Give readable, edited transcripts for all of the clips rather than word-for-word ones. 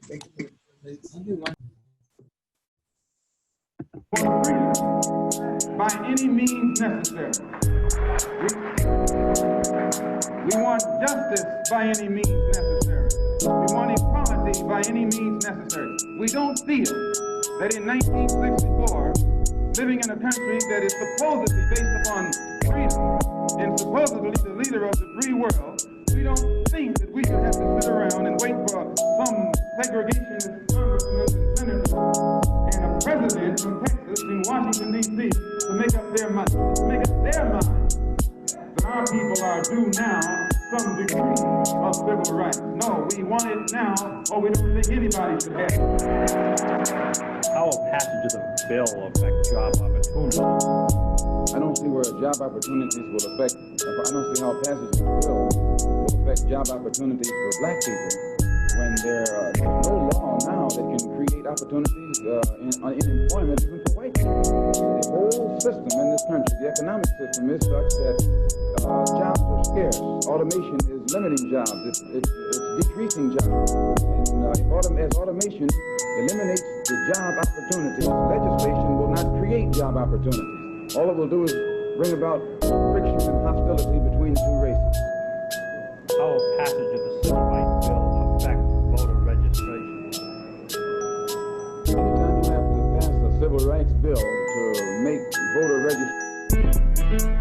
By any means necessary. We want justice by any means necessary. We want equality by any means necessary. We don't feel that in 1964, living in a country that is supposedly based upon freedom and supposedly the leader of the free world, we don't think that we should have to sit around and wait for some segregationist congressmen and senators and a president from Texas in Washington, D.C. to make up their mind that our people are due now some degree of civil rights. No, we want it now, or we don't think anybody should have it. How will passage of the bill affect job opportunities? I don't see where job opportunities will affect, I don't see how passage of the bill will affect job opportunities for black people when there's no law now that can create opportunities in employment even for white people. The whole system in this country, the economic system, is such that jobs are scarce. Automation is limiting jobs. It's decreasing jobs. And as automation eliminates the job opportunities, legislation will not create job opportunities. All it will do is bring about friction and hostility between the two races. How will passage of the civil rights bill affect voter registration? Anytime you have to pass a civil rights bill to make voter registration.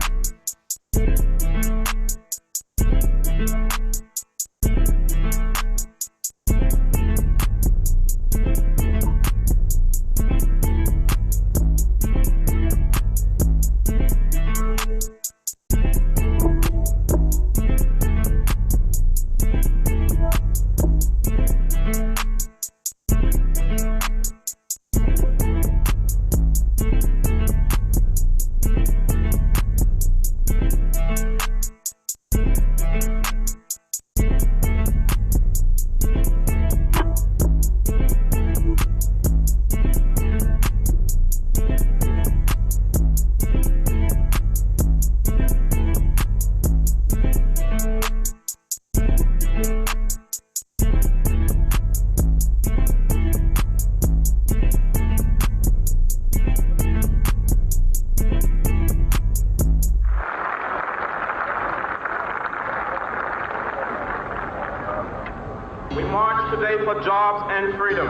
We march today for jobs and freedom,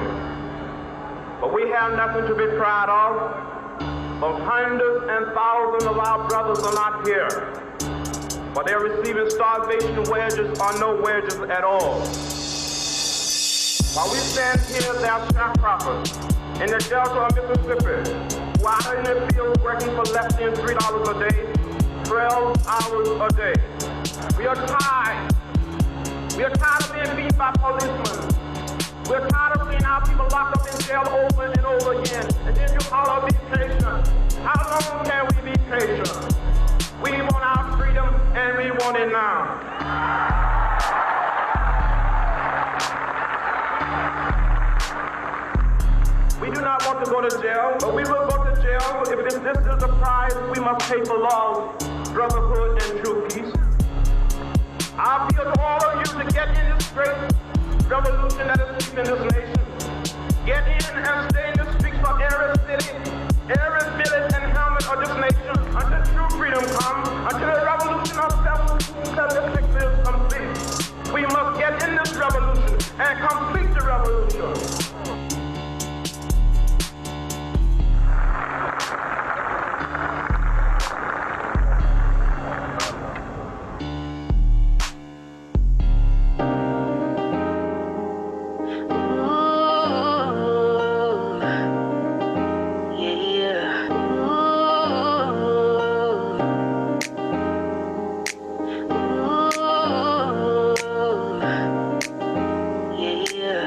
but we have nothing to be proud of. For hundreds and thousands of our brothers are not here, but they're receiving starvation wages or no wages at all. While we stand here, there are sharecroppers in the Delta of Mississippi who are out in the fields working for less than $3 a day, 12 hours a day. We are tired. We are tired of being beaten by policemen. We're tired of seeing our people locked up in jail over and over again. And then you all be patient. How long can we be patient? We want our freedom and we want it now. We do not want to go to jail, but we will go to jail if this is the price we must pay for love, brotherhood, and true peace. I appeal to all of you to get in this great revolution that is sweeping this nation. Get in and stay in the streets of every city, every village and hamlet of this nation until true freedom comes, until the revolution of 1776 is complete. We must get in this revolution and complete the revolution. Yeah.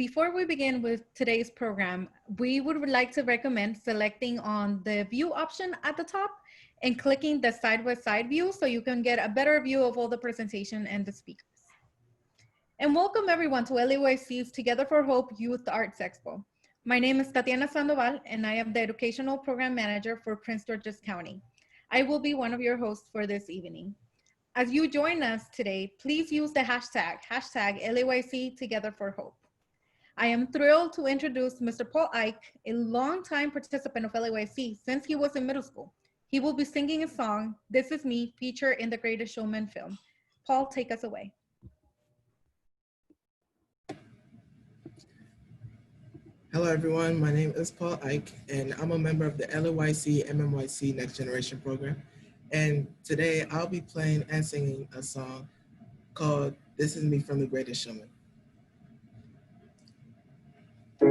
before we begin with today's program, we would like to recommend selecting on the view option at the top and clicking the side-by-side view so you can get a better view of all the presentation and the speakers. And welcome everyone to LAYC's Together for Hope Youth Arts Expo. My name is Tatiana Sandoval and I am the Educational Program Manager for Prince George's County. I will be one of your hosts for this evening. As you join us today, please use the hashtag LAYC Together for Hope. I am thrilled to introduce Mr. Paul Ike, a longtime participant of LAYC since he was in middle school. He will be singing a song, This Is Me, featured in the Greatest Showman film. Paul, take us away. Hello everyone, my name is Paul Ike and I'm a member of the LAYC MMYC Next Generation program. And today I'll be playing and singing a song called This Is Me from the Greatest Showman. I'm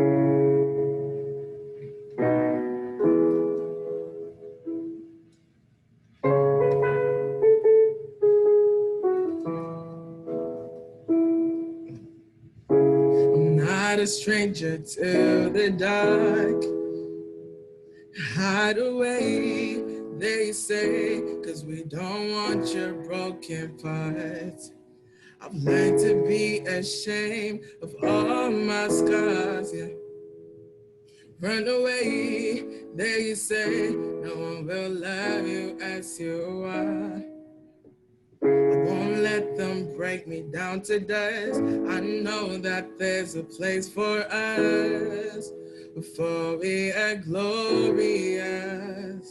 not a stranger to the dark. Hide away, they say, 'cause we don't want your broken parts. I've learned to be ashamed of all my scars, yeah. Run away, they say, no one will love you as you are. I won't let them break me down to dust. I know that there's a place for us before we are glorious.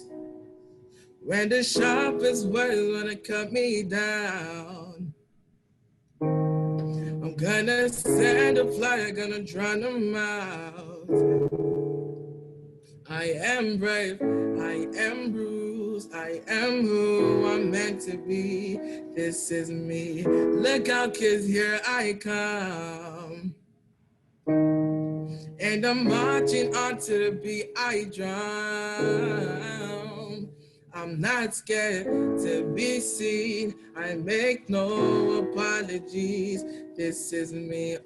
When the sharpest words wanna cut me down, I'm gonna send a flyer, gonna drown them out. I am brave, I am bruised, I am who I'm meant to be. This is me. Look out, kids, here I come. And I'm marching on to the beat I drum. I'm not scared to be seen. I make no apologies. This is me.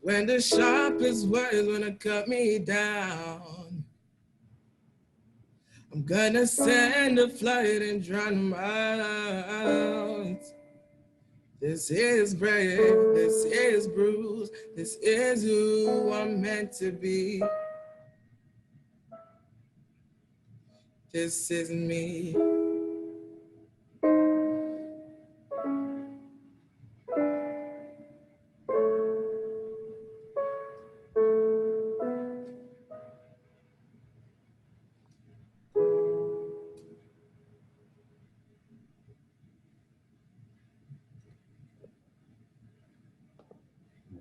When the sharpest words wanna cut me down, I'm gonna send a flood and drown them out. This is brave, this is bruised, this is who I'm meant to be. This is me.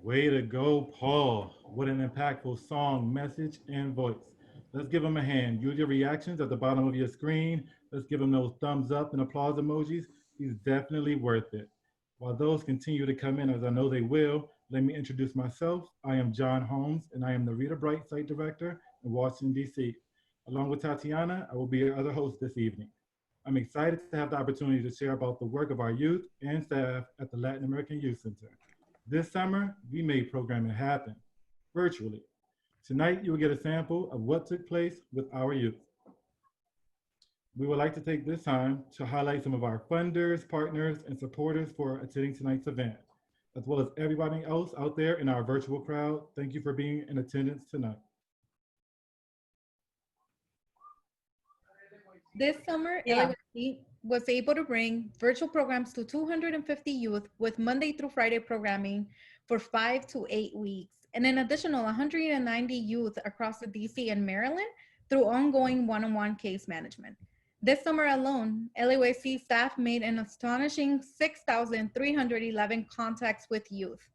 Way to go, Paul. What an impactful song, message, and voice. Let's give him a hand. Use your reactions at the bottom of your screen. Let's give him those thumbs up and applause emojis. He's definitely worth it. While those continue to come in, as I know they will, let me introduce myself. I am John Holmes, and I am the Reader Bright Site Director in Washington, D.C. Along with Tatiana, I will be your other host this evening. I'm excited to have the opportunity to share about the work of our youth and staff at the Latin American Youth Center. This summer, we made programming happen, virtually. Tonight, you will get a sample of what took place with our youth. We would like to take this time to highlight some of our funders, partners, and supporters for attending tonight's event, as well as everybody else out there in our virtual crowd. Thank you for being in attendance tonight. This summer, LAYC was able to bring virtual programs to 250 youth with Monday through Friday programming for 5 to 8 weeks, and an additional 190 youth across the DC and Maryland through ongoing one-on-one case management. This summer alone, LAYC staff made an astonishing 6,311 contacts with youth.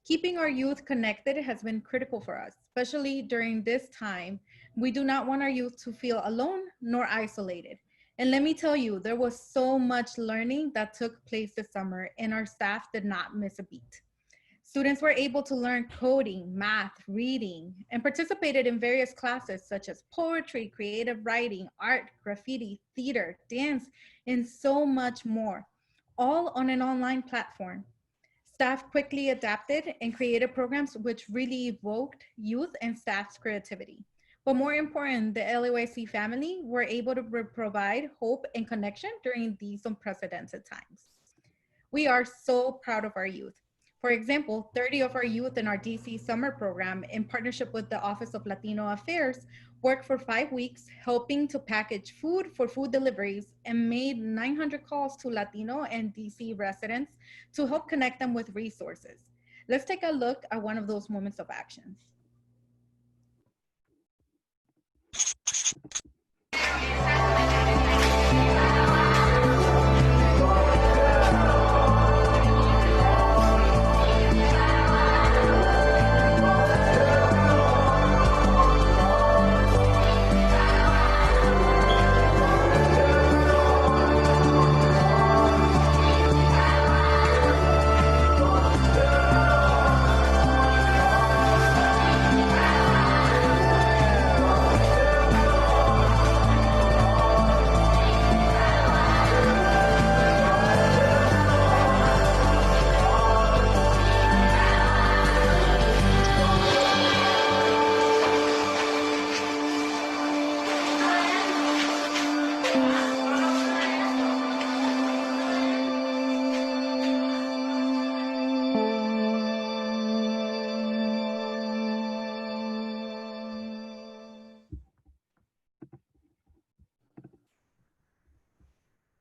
Keeping our youth connected has been critical for us, especially during this time. We do not want our youth to feel alone nor isolated. And let me tell you, there was so much learning that took place this summer, and our staff did not miss a beat. Students were able to learn coding, math, reading, and participated in various classes such as poetry, creative writing, art, graffiti, theater, dance, and so much more, all on an online platform. Staff quickly adapted and created programs which really evoked youth and staff's creativity. But more important, the LAYC family were able to provide hope and connection during these unprecedented times. We are so proud of our youth. For example, 30 of our youth in our DC summer program, in partnership with the Office of Latino Affairs, worked for 5 weeks helping to package food for food deliveries and made 900 calls to Latino and DC residents to help connect them with resources. Let's take a look at one of those moments of action.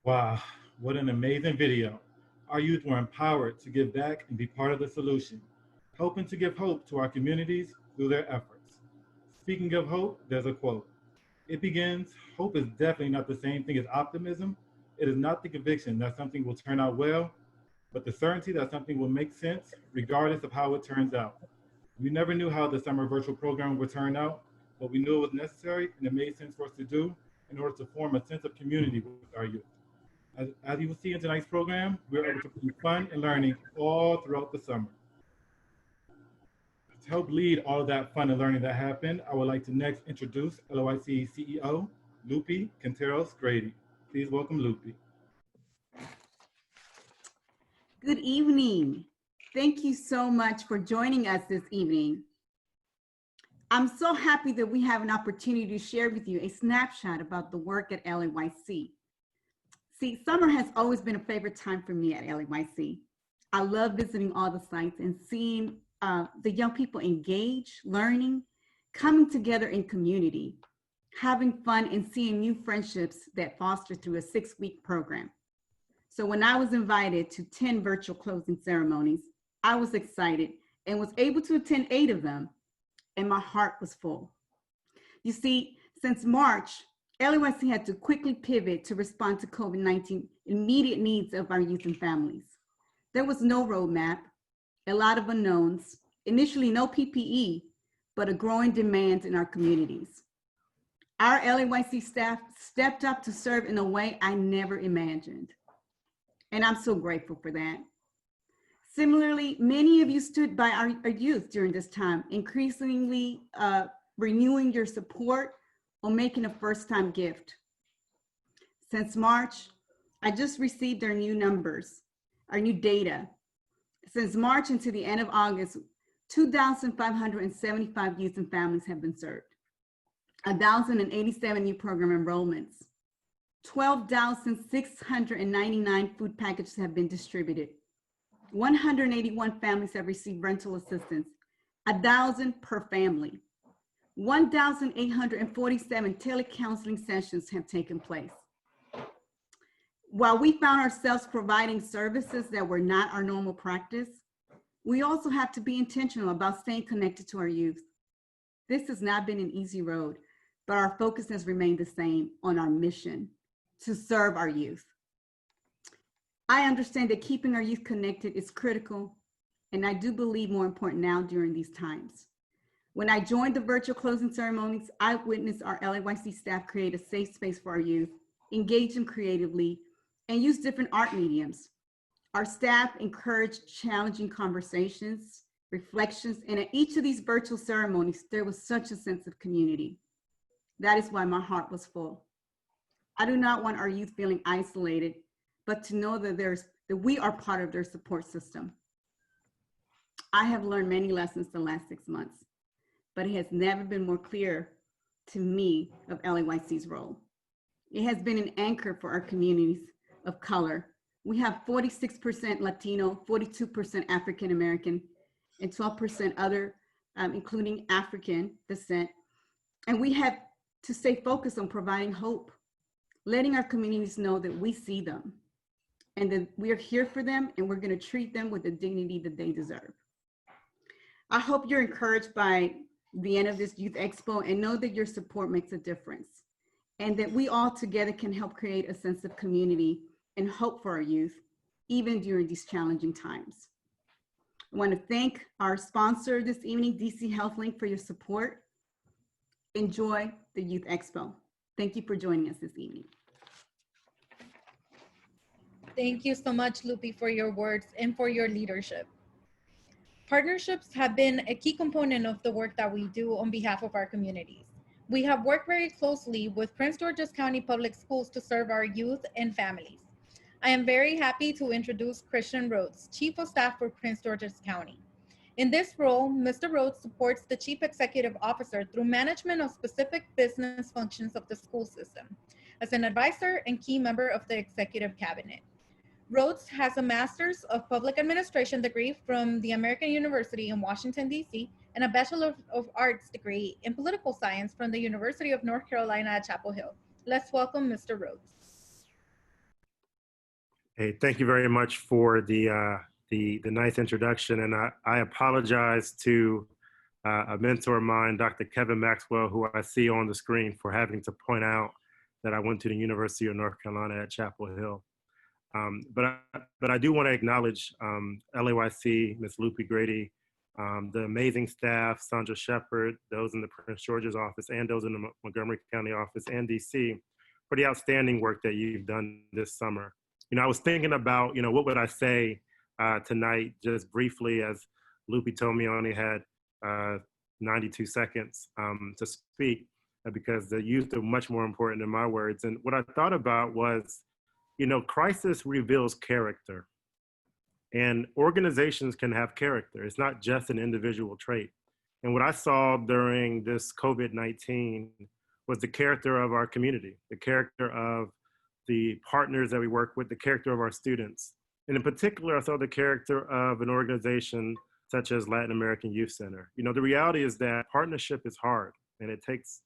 Wow, what an amazing video. Our youth were empowered to give back and be part of the solution, helping to give hope to our communities through their efforts. Speaking of hope, there's a quote. It begins, hope is definitely not the same thing as optimism. It is not the conviction that something will turn out well, but the certainty that something will make sense regardless of how it turns out. We never knew how the summer virtual program would turn out, but we knew it was necessary and it made sense for us to do in order to form a sense of community with our youth. As you will see in tonight's program, we're able to bring fun and learning all throughout the summer. To help lead all of that fun and learning that happened, I would like to next introduce LAYC CEO, Lupe Quinteros Grady. Please welcome Lupe. Good evening. Thank you so much for joining us this evening. I'm so happy that we have an opportunity to share with you a snapshot about the work at LAYC. See, summer has always been a favorite time for me at LAYC. I love visiting all the sites and seeing the young people engage, learning, coming together in community, having fun, and seeing new friendships that foster through a 6-week program. So when I was invited to 10 virtual closing ceremonies, I was excited and was able to attend 8 of them, and my heart was full. You see, since March, LAYC had to quickly pivot to respond to COVID-19 immediate needs of our youth and families. There was no roadmap, a lot of unknowns, initially no PPE, but a growing demand in our communities. Our LAYC staff stepped up to serve in a way I never imagined, and I'm so grateful for that. Similarly, many of you stood by our youth during this time, increasingly renewing your support or making a first-time gift. Since March, I just received our new numbers, our new data. Since March into the end of August, 2,575 youth and families have been served, 1,087 new program enrollments, 12,699 food packages have been distributed, 181 families have received rental assistance, 1,000 per family. 1,847 telecounseling sessions have taken place. While we found ourselves providing services that were not our normal practice, we also have to be intentional about staying connected to our youth. This has not been an easy road, but our focus has remained the same on our mission to serve our youth. I understand that keeping our youth connected is critical, and I do believe more important now during these times. When I joined the virtual closing ceremonies, I witnessed our LAYC staff create a safe space for our youth engage them creatively, and use different art mediums. Our staff encouraged challenging conversations, reflections, and at each of these virtual ceremonies, there was such a sense of community. That is why my heart was full. I do not want our youth feeling isolated, but to know that we are part of their support system. I have learned many lessons the last 6 months, but it has never been more clear to me of LAYC's role. It has been an anchor for our communities of color. We have 46% Latino, 42% African American, and 12% other, including African descent. And we have to stay focused on providing hope, letting our communities know that we see them and that we are here for them, and we're going to treat them with the dignity that they deserve. I hope you're encouraged by the end of this Youth Expo and know that your support makes a difference, and that we all together can help create a sense of community and hope for our youth, even during these challenging times. I want to thank our sponsor this evening, DC HealthLink, for your support. Enjoy the Youth Expo. Thank you for joining us this evening. Thank you so much, Lupi, for your words and for your leadership. Partnerships have been a key component of the work that we do on behalf of our communities. We have worked very closely with Prince George's County Public Schools to serve our youth and families. I am very happy to introduce Christian Rhodes, Chief of Staff for Prince George's County. In this role, Mr. Rhodes supports the Chief Executive Officer through management of specific business functions of the school system, as an advisor and key member of the Executive Cabinet. Rhodes has a Master's of Public Administration degree from the American University in Washington, D.C., and a Bachelor of Arts degree in Political Science from the University of North Carolina at Chapel Hill. Let's welcome Mr. Rhodes. Hey, thank you very much for the nice introduction, and I apologize to a mentor of mine, Dr. Kevin Maxwell, who I see on the screen, for having to point out that I went to the University of North Carolina at Chapel Hill. But I do want to acknowledge LAYC, Ms. Lupi Grady, the amazing staff, Sandra Shepard, those in the Prince George's office and those in the Montgomery County office and DC, for the outstanding work that you've done this summer. You know, I was thinking about, what would I say tonight, just briefly, as Lupi told me I only had 92 seconds to speak, because the youth are much more important than my words. And what I thought about was, crisis reveals character, and organizations can have character. It's not just an individual trait. And what I saw during this COVID-19 was the character of our community, the character of the partners that we work with, the character of our students. And in particular, I saw the character of an organization such as Latin American Youth Center. The reality is that partnership is hard, and it takes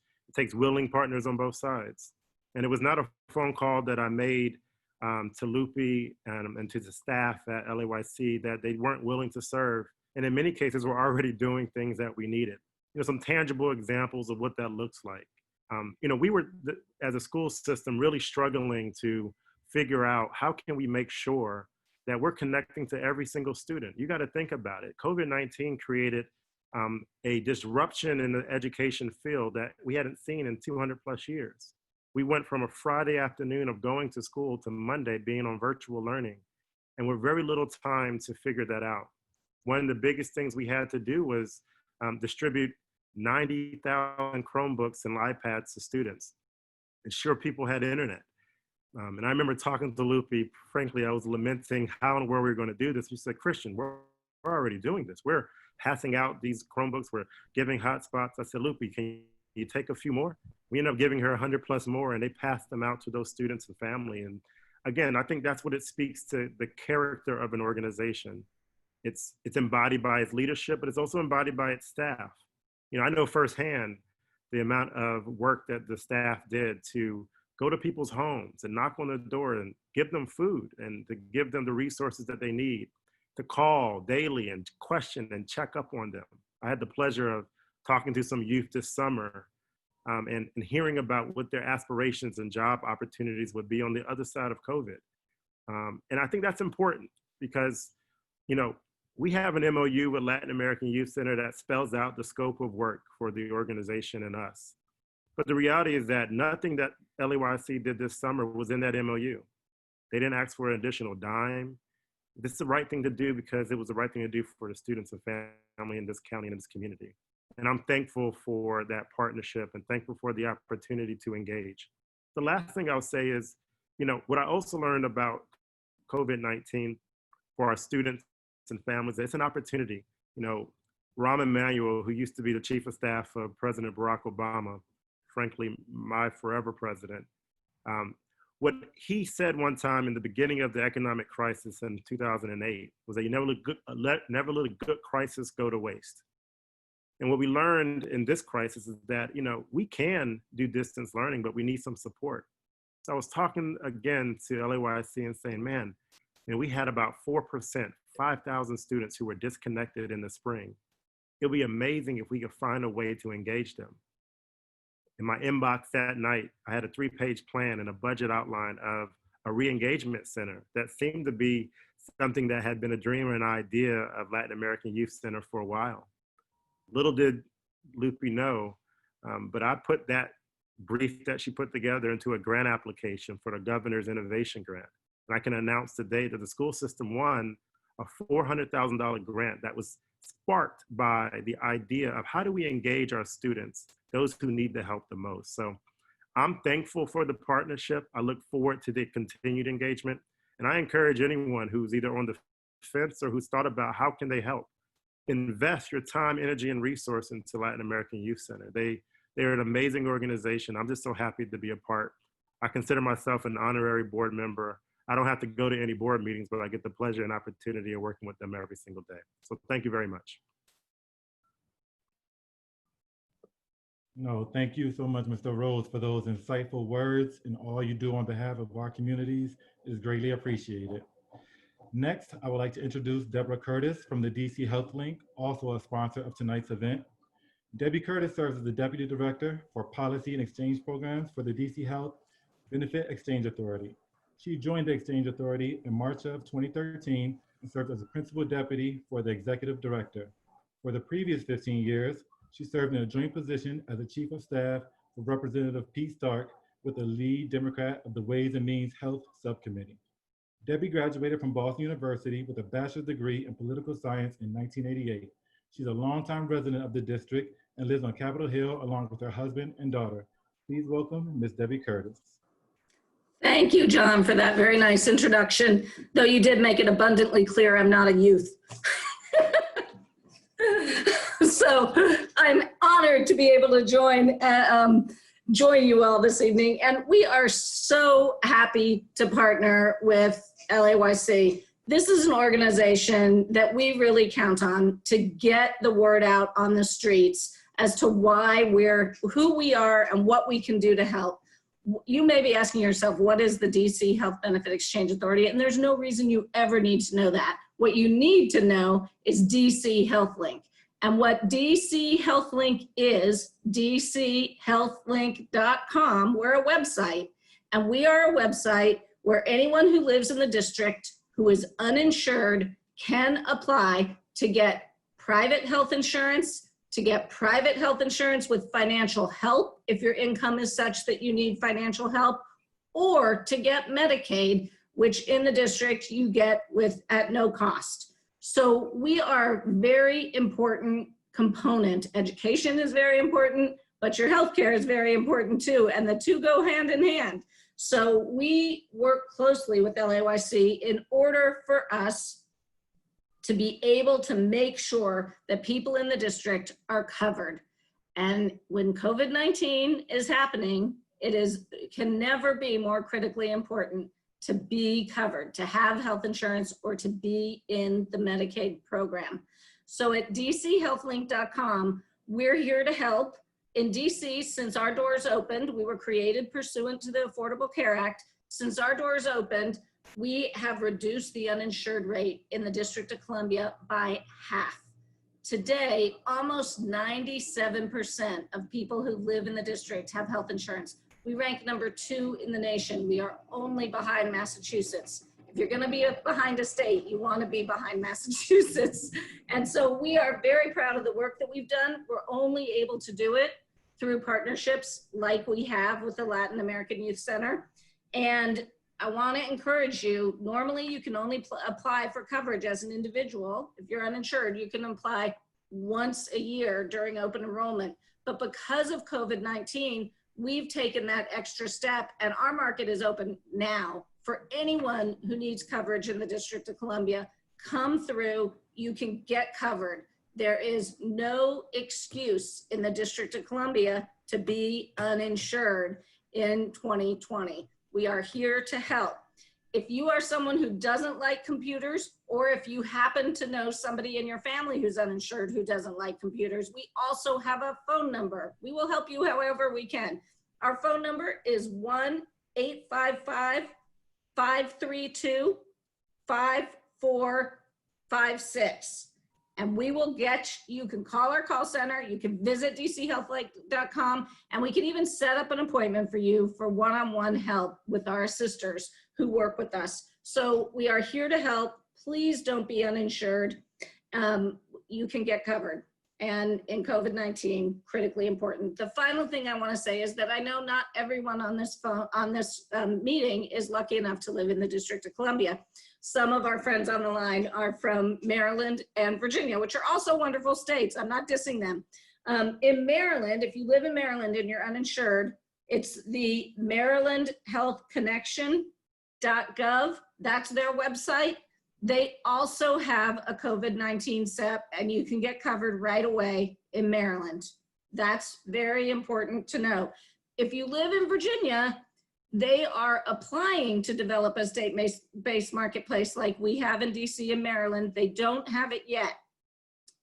willing partners on both sides. And it was not a phone call that I made to Lupi and to the staff at LAYC that they weren't willing to serve. And in many cases, we're already doing things that we needed. Some tangible examples of what that looks like. We were, as a school system, really struggling to figure out how can we make sure that we're connecting to every single student. You got to think about it. COVID-19 created a disruption in the education field that we hadn't seen in 200 plus years. We went from a Friday afternoon of going to school to Monday being on virtual learning, and with very little time to figure that out. One of the biggest things we had to do was distribute 90,000 Chromebooks and iPads to students, ensure people had internet. And I remember talking to Lupi, frankly, I was lamenting how and where we were going to do this. She said, Christian, we're already doing this. We're passing out these Chromebooks, we're giving hotspots. I said, Lupi, can you take a few more? We ended up giving her 100 plus more, and they passed them out to those students and family. And again, I think that's what it speaks to, the character of an organization. It's embodied by its leadership, but it's also embodied by its staff. I know firsthand the amount of work that the staff did to go to people's homes and knock on their door and give them food and to give them the resources that they need, to call daily and question and check up on them. I had the pleasure of talking to some youth this summer and hearing about what their aspirations and job opportunities would be on the other side of COVID. And I think that's important because, we have an MOU with Latin American Youth Center that spells out the scope of work for the organization and us. But the reality is that nothing that LAYC did this summer was in that MOU. They didn't ask for an additional dime. This is the right thing to do because it was the right thing to do for the students and family in this county and in this community. And I'm thankful for that partnership and thankful for the opportunity to engage. The last thing I'll say is, you know, what I also learned about COVID-19 for our students and families, it's an opportunity. You know, Rahm Emanuel, who used to be the chief of staff of President Barack Obama, frankly, my forever president, what he said one time in the beginning of the economic crisis in 2008 was that you never let a good crisis go to waste. And what we learned in this crisis is that, you know, we can do distance learning, but we need some support. So I was talking again to LAYC and saying, man, you know, we had about 4%, 5,000 students who were disconnected in the spring. It'll be amazing if we could find a way to engage them. In my inbox that night, I had a 3-page plan and a budget outline of a re-engagement center that seemed to be something that had been a dream or an idea of Latin American Youth Center for a while. Little did Lupe know, but I put that brief that she put together into a grant application for the governor's innovation grant. And I can announce today that the school system won a $400,000 grant that was sparked by the idea of how do we engage our students, those who need the help the most. So I'm thankful for the partnership. I look forward to the continued engagement. And I encourage anyone who's either on the fence or who's thought about how can they help, invest your time, energy, and resource into Latin American Youth Center. They're an amazing organization. I'm just so happy to be a part. I consider myself an honorary board member. I don't have to go to any board meetings, but I get the pleasure and opportunity of working with them every single day. So thank you very much. No, thank you so much, Mr. Rose, for those insightful words, and all you do on behalf of our communities is greatly appreciated. Next, I would like to introduce Deborah Curtis from the DC Health Link, also a sponsor of tonight's event. Debbie Curtis serves as the Deputy Director for Policy and Exchange Programs for the DC Health Benefit Exchange Authority. She joined the Exchange Authority in March of 2013 and served as a Principal Deputy for the Executive Director. For the previous 15 years, she served in a joint position as the Chief of Staff for Representative Pete Stark with the lead Democrat of the Ways and Means Health Subcommittee. Debbie graduated from Boston University with a bachelor's degree in political science in 1988. She's a longtime resident of the district and lives on Capitol Hill along with her husband and daughter. Please welcome Ms. Debbie Curtis. Thank you, John, for that very nice introduction, though you did make it abundantly clear I'm not a youth. So I'm honored to be able to join you all this evening. And we are so happy to partner with LAYC. This is an organization that we really count on to get the word out on the streets as to why who we are and what we can do to help. You may be asking yourself, what is the DC Health Benefit Exchange Authority? And there's no reason you ever need to know that. What you need to know is DC Health Link. And what DC Health Link is, dchealthlink.com, we're a website. And we are a website where anyone who lives in the district who is uninsured can apply to get private health insurance, with financial help if your income is such that you need financial help, or to get Medicaid, which in the district you get at no cost. So we are very important component. Education is very important, but your healthcare is very important too, and the two go hand in hand. So we work closely with LAYC in order for us to be able to make sure that people in the district are covered. And when COVID-19 is happening, it can never be more critically important to be covered, to have health insurance, or to be in the Medicaid program. So at dchealthlink.com, we're here to help. In DC, since our doors opened, we were created pursuant to the Affordable Care Act. Since our doors opened, we have reduced the uninsured rate in the District of Columbia by half. Today, almost 97% of people who live in the district have health insurance. We rank number 2 in the nation. We are only behind Massachusetts. If you're going to be behind a state, you want to be behind Massachusetts. And so we are very proud of the work that we've done. We're only able to do it through partnerships like we have with the Latin American Youth Center. And I want to encourage you, normally you can only apply for coverage as an individual. If you're uninsured, you can apply once a year during open enrollment. But because of COVID-19, we've taken that extra step, and our market is open now for anyone who needs coverage in the District of Columbia. Come through, you can get covered. There is no excuse in the District of Columbia to be uninsured in 2020. We are here to help. If you are someone who doesn't like computers, or if you happen to know somebody in your family who's uninsured who doesn't like computers, we also have a phone number. We will help you however we can. Our phone number is 1-855-532-5456. And we will you can call our call center, you can visit dchealthlight.com, and we can even set up an appointment for you for one-on-one help with our assisters who work with us. So we are here to help. Please don't be uninsured. You can get covered. And in COVID-19, critically important. The final thing I want to say is that I know not everyone on this meeting is lucky enough to live in the District of Columbia. Some of our friends on the line are from Maryland and Virginia, which are also wonderful states. I'm not dissing them. In Maryland, if you live in Maryland and you're uninsured, it's the marylandhealthconnection.gov. That's their website. They also have a COVID-19 SEP, and you can get covered right away in Maryland. That's very important to know. If you live in Virginia, they are applying to develop a state-based marketplace like we have in DC and Maryland. They don't have it yet.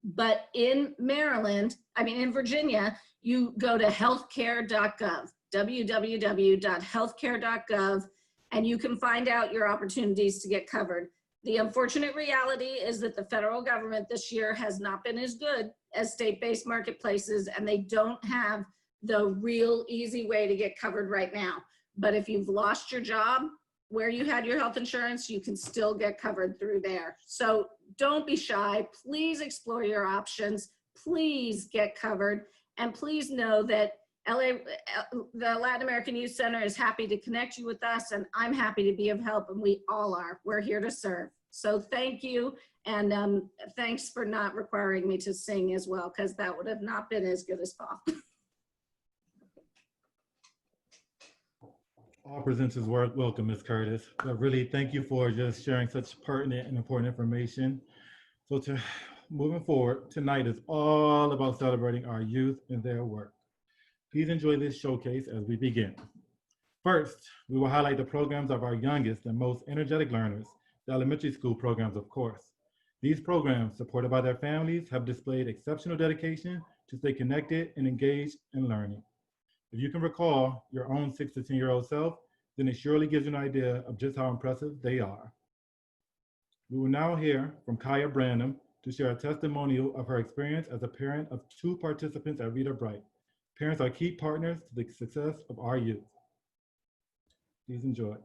But in Virginia, you go to healthcare.gov, www.healthcare.gov, and you can find out your opportunities to get covered. The unfortunate reality is that the federal government this year has not been as good as state-based marketplaces, and they don't have the real easy way to get covered right now. But if you've lost your job where you had your health insurance, you can still get covered through there. So don't be shy. Please explore your options. Please get covered. And please know that the Latin American Youth Center is happy to connect you with us, and I'm happy to be of help, and we all are. We're here to serve. So thank you, and thanks for not requiring me to sing as well, because that would have not been as good as Paul. All presenters were welcome, Ms. Curtis. But really, thank you for just sharing such pertinent and important information. So moving forward, tonight is all about celebrating our youth and their work. Please enjoy this showcase as we begin. First, we will highlight the programs of our youngest and most energetic learners, the elementary school programs, of course. These programs, supported by their families, have displayed exceptional dedication to stay connected and engaged in learning. If you can recall your own 6 to 10-year-old self, then it surely gives you an idea of just how impressive they are. We will now hear from Kaya Branham to share a testimonial of her experience as a parent of 2 participants at Read or Bright. Parents are key partners to the success of our youth. Please enjoy.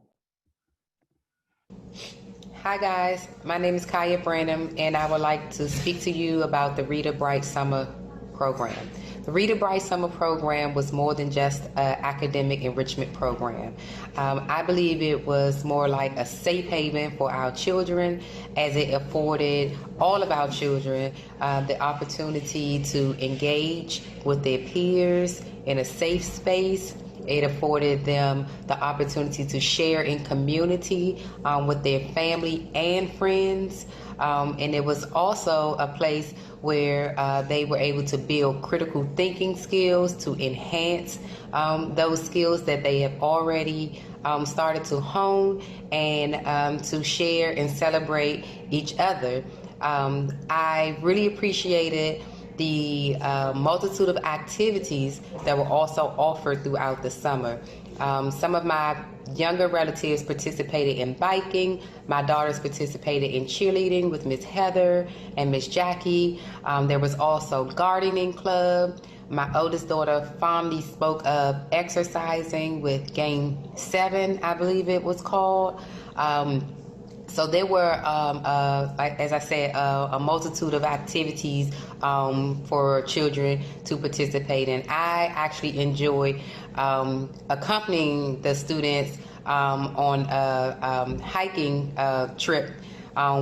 Hi guys, my name is Kaya Branham, and I would like to speak to you about the Read or Bright Summer Program. The Read or Bright Summer Program was more than just an academic enrichment program. I believe it was more like a safe haven for our children, as it afforded all of our children the opportunity to engage with their peers in a safe space. It afforded them the opportunity to share in community with their family and friends. And it was also a place where they were able to build critical thinking skills to enhance those skills that they have already started to hone, and to share and celebrate each other. I really appreciated the multitude of activities that were also offered throughout the summer. Some of my younger relatives participated in biking. My daughters participated in cheerleading with Miss Heather and Miss Jackie. There was also gardening club. My oldest daughter fondly spoke of exercising with Game 7, I believe it was called. So there were, like, as I said, a multitude of activities for children to participate in. I actually enjoy accompanying the students on a hiking trip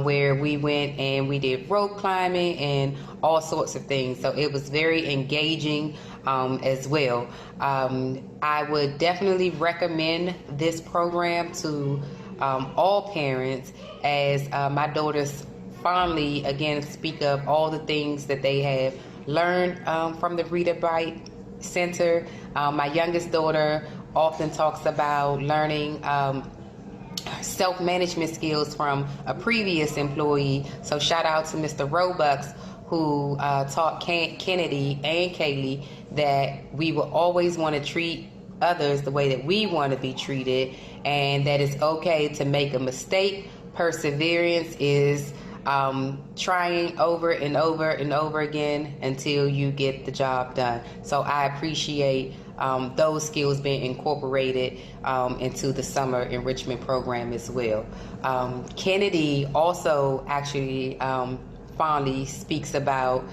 where we went and we did rope climbing and all sorts of things. So it was very engaging as well. I would definitely recommend this program to all parents, as my daughters fondly again speak of all the things that they have learned from the Rita Bright Center. My youngest daughter often talks about learning self-management skills from a previous employee. So shout out to Mr. Robux, who taught Kennedy and Kaylee that we will always want to treat others the way that we want to be treated, and that it's okay to make a mistake. Perseverance is trying over and over and over again until you get the job done. So I appreciate those skills being incorporated into the summer enrichment program as well. Kennedy also actually fondly speaks about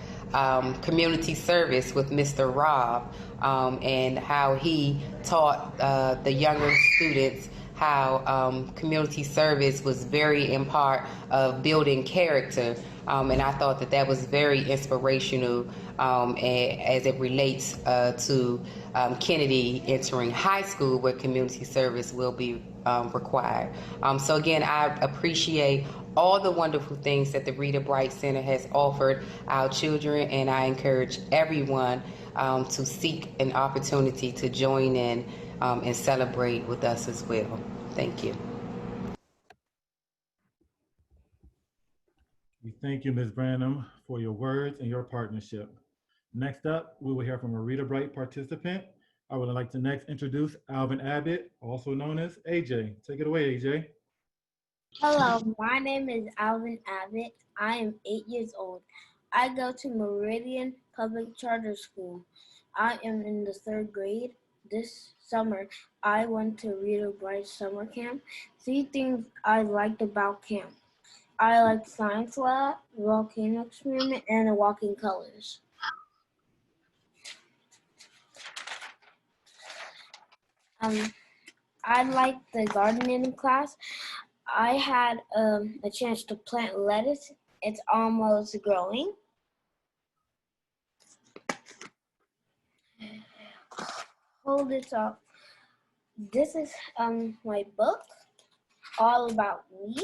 community service with Mr. Rob and how he taught the younger students how community service was very in part of building character. And I thought that that was very inspirational as it relates to Kennedy entering high school, where community service will be required. So again, I appreciate all the wonderful things that the Rita Bright Center has offered our children, and I encourage everyone to seek an opportunity to join in and celebrate with us as well. Thank you. We thank you, Ms. Branham, for your words and your partnership. Next up, we will hear from a Rita Bright participant. I would like to next introduce Alvin Abbott, also known as AJ. Take it away, AJ. Hello, my name is Alvin Abbott. I am 8 years old. I go to Meridian Public Charter School. I am in the 3rd grade. This summer, I went to Rita Bright Summer Camp. 3 things I liked about camp. I liked science lab, volcano experiment, and walking colors. I liked the gardening class. I had a chance to plant lettuce. It's almost growing. Hold this up. This is my book, all about me.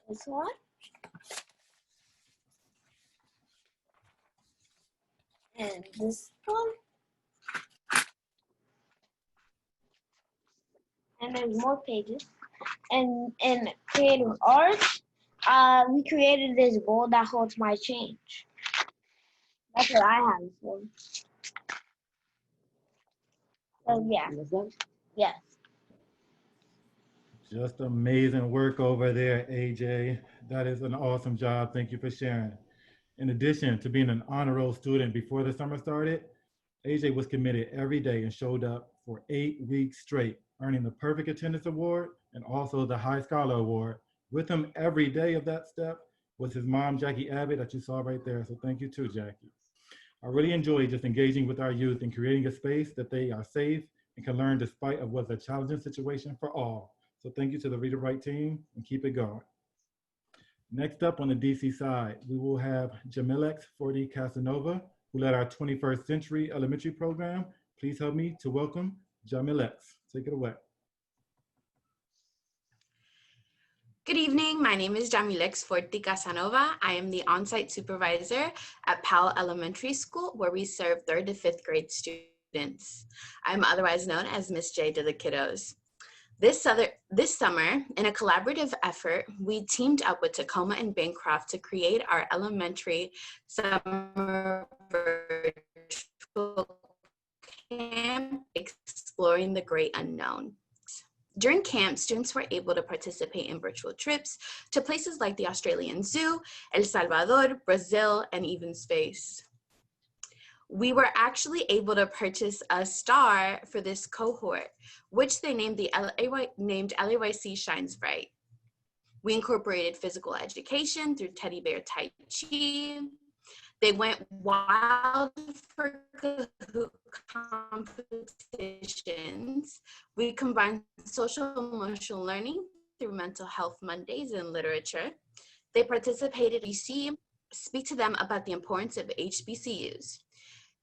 This one. And this one. And there's more pages. And in creative art, we created this bowl that holds my change. That's what I have for. So yeah. Yes. Just amazing work over there, AJ. That is an awesome job. Thank you for sharing. In addition to being an honor roll student before the summer started, AJ was committed every day and showed up for 8 weeks straight, earning the Perfect Attendance Award and also the High Scholar Award. With him every day of that step was his mom, Jackie Abbott, that you saw right there. So thank you too, Jackie. I really enjoy just engaging with our youth and creating a space that they are safe and can learn despite of what's a challenging situation for all. So thank you to the Rita Bright team, and keep it going. Next up on the DC side, we will have Jamilex Forty Casanova, who led our 21st Century Elementary program. Please help me to welcome Jamilex. Take it away. Good evening. My name is Jamilex Forti Casanova. I am the on-site supervisor at Powell Elementary School, where we serve 3rd to 5th grade students. I'm otherwise known as Miss J to the kiddos. This summer, in a collaborative effort, we teamed up with Tacoma and Bancroft to create our elementary summer virtual camp, Exploring the Great Unknown. During camp, students were able to participate in virtual trips to places like the Australian Zoo, El Salvador, Brazil, and even space. we were actually able to purchase a star for this cohort, which they named LAYC Shines Bright. We incorporated physical education through teddy bear tai chi. They went wild for Kahoot competitions. We combined social emotional learning through mental health Mondays and literature. They participated in HBC, speak to them about the importance of HBCUs.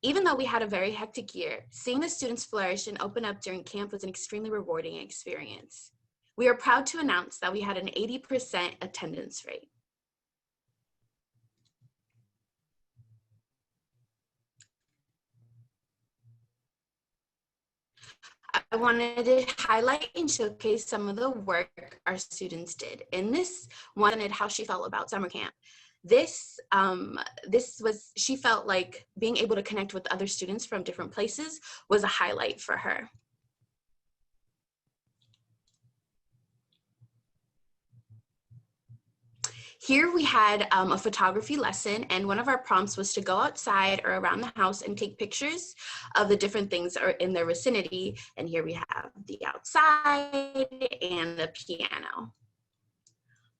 Even though we had a very hectic year, seeing the students flourish and open up during camp was an extremely rewarding experience. We are proud to announce that we had an 80% attendance rate. I wanted to highlight and showcase some of the work our students did. And this wanted how she felt about summer camp. She felt like being able to connect with other students from different places was a highlight for her. Here we had a photography lesson, and one of our prompts was to go outside or around the house and take pictures of the different things that are in their vicinity. And here we have the outside and the piano.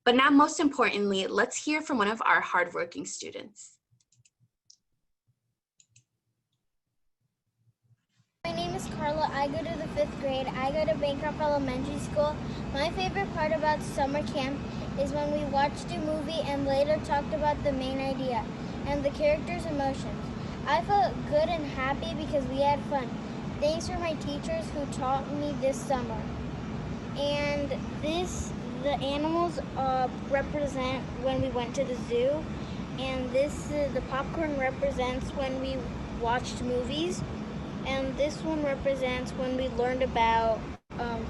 But now, most importantly, let's hear from one of our hardworking students. My name is Carla. I go to the 5th grade. I go to Bancroft Elementary School. My favorite part about summer camp is when we watched a movie and later talked about the main idea and the characters' emotions. I felt good and happy because we had fun. Thanks for my teachers who taught me this summer. And the animals represent when we went to the zoo, and the popcorn represents when we watched movies, and this one represents when we learned about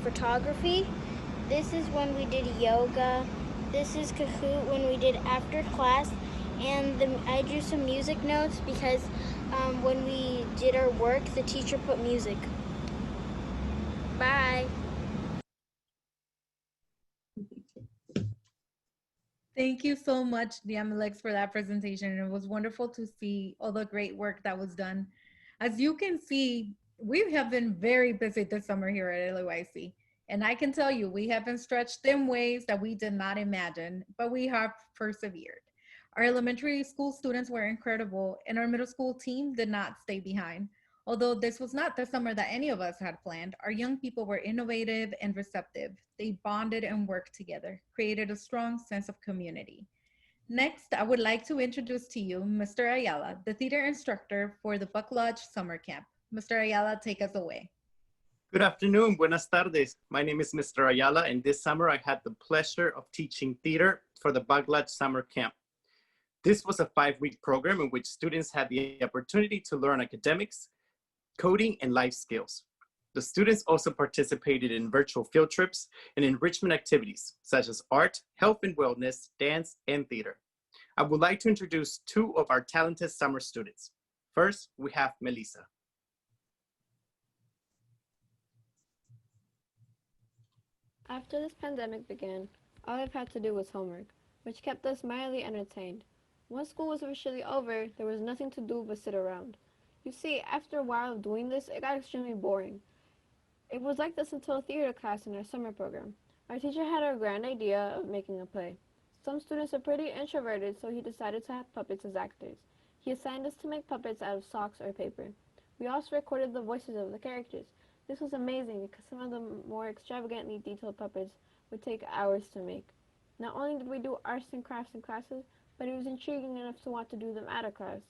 photography. This is when we did yoga. This is Kahoot when we did after class, and I drew some music notes because when we did our work, the teacher put music. Bye. Thank you so much, Alex, for that presentation. It was wonderful to see all the great work that was done. As you can see, we have been very busy this summer here at LAYC. And I can tell you, we have been stretched in ways that we did not imagine, but we have persevered. Our elementary school students were incredible, and our middle school team did not stay behind. Although this was not the summer that any of us had planned, our young people were innovative and receptive. They bonded and worked together, created a strong sense of community. Next, I would like to introduce to you Mr. Ayala, the theater instructor for the Buck Lodge Summer Camp. Mr. Ayala, take us away. Good afternoon, buenas tardes. My name is Mr. Ayala, and this summer I had the pleasure of teaching theater for the Buck Lodge Summer Camp. This was a 5-week program in which students had the opportunity to learn academics, coding, and life skills. The students also participated in virtual field trips and enrichment activities such as art, health and wellness, dance, and theater. I would like to introduce 2 of our talented summer students. First, we have Melissa. After this pandemic began, all I've had to do was homework, which kept us mildly entertained. Once school was officially over, there was nothing to do but sit around. You see, after a while of doing this, it got extremely boring. It was like this until a theater class in our summer program. Our teacher had a grand idea of making a play. Some students are pretty introverted, so he decided to have puppets as actors. He assigned us to make puppets out of socks or paper. We also recorded the voices of the characters. This was amazing because some of the more extravagantly detailed puppets would take hours to make. Not only did we do arts and crafts in classes, but it was intriguing enough to want to do them out of class.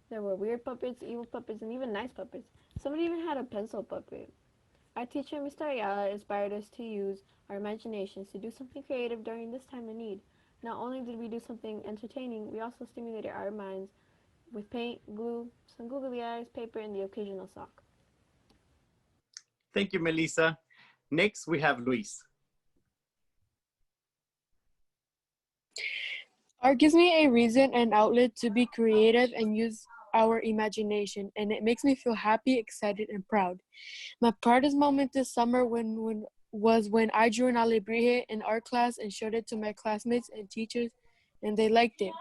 There were weird puppets, evil puppets, and even nice puppets. Somebody even had a pencil puppet. Our teacher, Mr. Ayala, inspired us to use our imaginations to do something creative during this time of need. Not only did we do something entertaining, we also stimulated our minds with paint, glue, some googly eyes, paper, and the occasional sock. Thank you, Melissa. Next, we have Luis. Art gives me a reason and outlet to be creative and use our imagination, and it makes me feel happy, excited, and proud. My proudest moment this summer was when I drew an alebrije in art class and showed it to my classmates and teachers, and they liked it.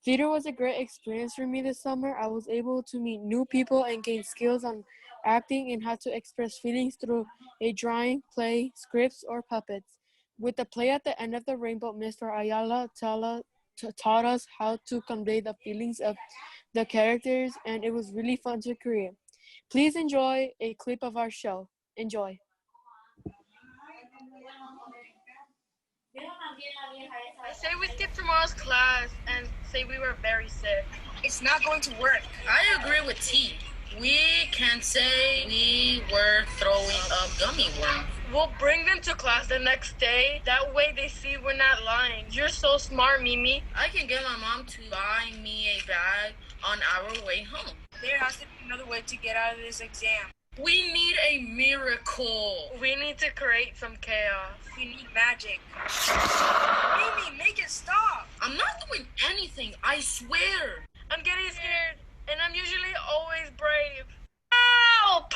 Theater was a great experience for me this summer. I was able to meet new people and gain skills on acting and how to express feelings through a drawing, play, scripts, or puppets. With the play at the end of the rainbow, Mr. Ayala taught us how to convey the feelings of the characters, and it was really fun to create. Please enjoy a clip of our show. Enjoy. I say we skip tomorrow's class and say we were very sick. It's not going to work. I agree with T. We can say we were throwing up gummy worms. We'll bring them to class the next day. That way they see we're not lying. You're so smart, Mimi. I can get my mom to buy me a bag on our way home. There has to be another way to get out of this exam. We need a miracle. We need to create some chaos. We need magic. Mimi, make it stop. I'm not doing anything, I swear. I'm getting scared, and I'm usually always brave. Help!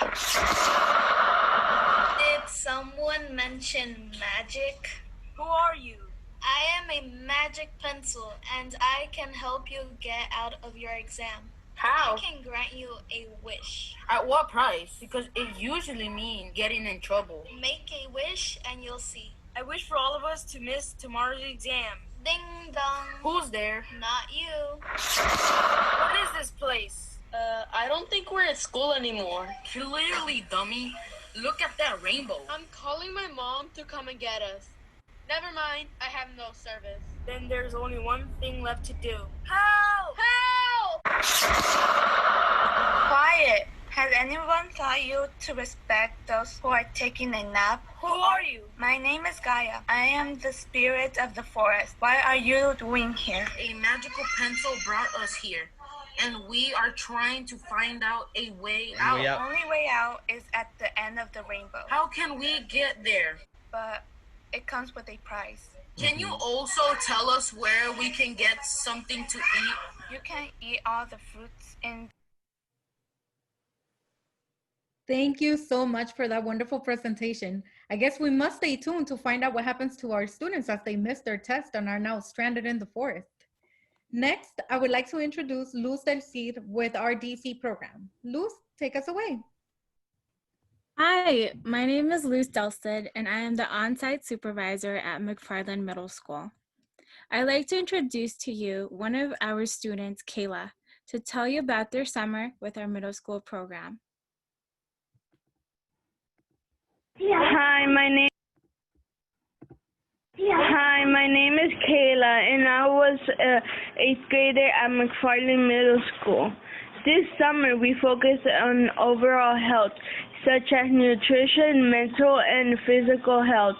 Did someone mention magic? Who are you? I am a magic pencil, and I can help you get out of your exam. How? I can grant you a wish. At what price? Because it usually means getting in trouble. Make a wish and you'll see. I wish for all of us to miss tomorrow's exam. Ding dong. Who's there? Not you. What is this place? I don't think we're at school anymore. Clearly, dummy. Look at that rainbow. I'm calling my mom to come and get us. Never mind, I have no service. Then there's only one thing left to do. Help! Help! Quiet. Has anyone taught you to respect those who are taking a nap? Who are you? My name is Gaia. I am the spirit of the forest. What are you doing here? A magical pencil brought us here, and we are trying to find out a way out. The only way out is at the end of the rainbow. How can we get there? But it comes with a price. Can you also tell us where we can get something to eat? You can eat all the fruits in. Thank you so much for that wonderful presentation. I guess we must stay tuned to find out what happens to our students as they miss their test and are now stranded in the forest. Next, I would like to introduce Luz Del Cid with our DC program. Luz, take us away. Hi, my name is Luz Del Cid, and I am the on-site supervisor at McFarland Middle School. I'd like to introduce to you one of our students, Kayla, to tell you about their summer with our middle school program. Hi, my name is Kayla, and I was an 8th grader at McFarland Middle School. This summer, we focused on overall health, such as nutrition, mental, and physical health.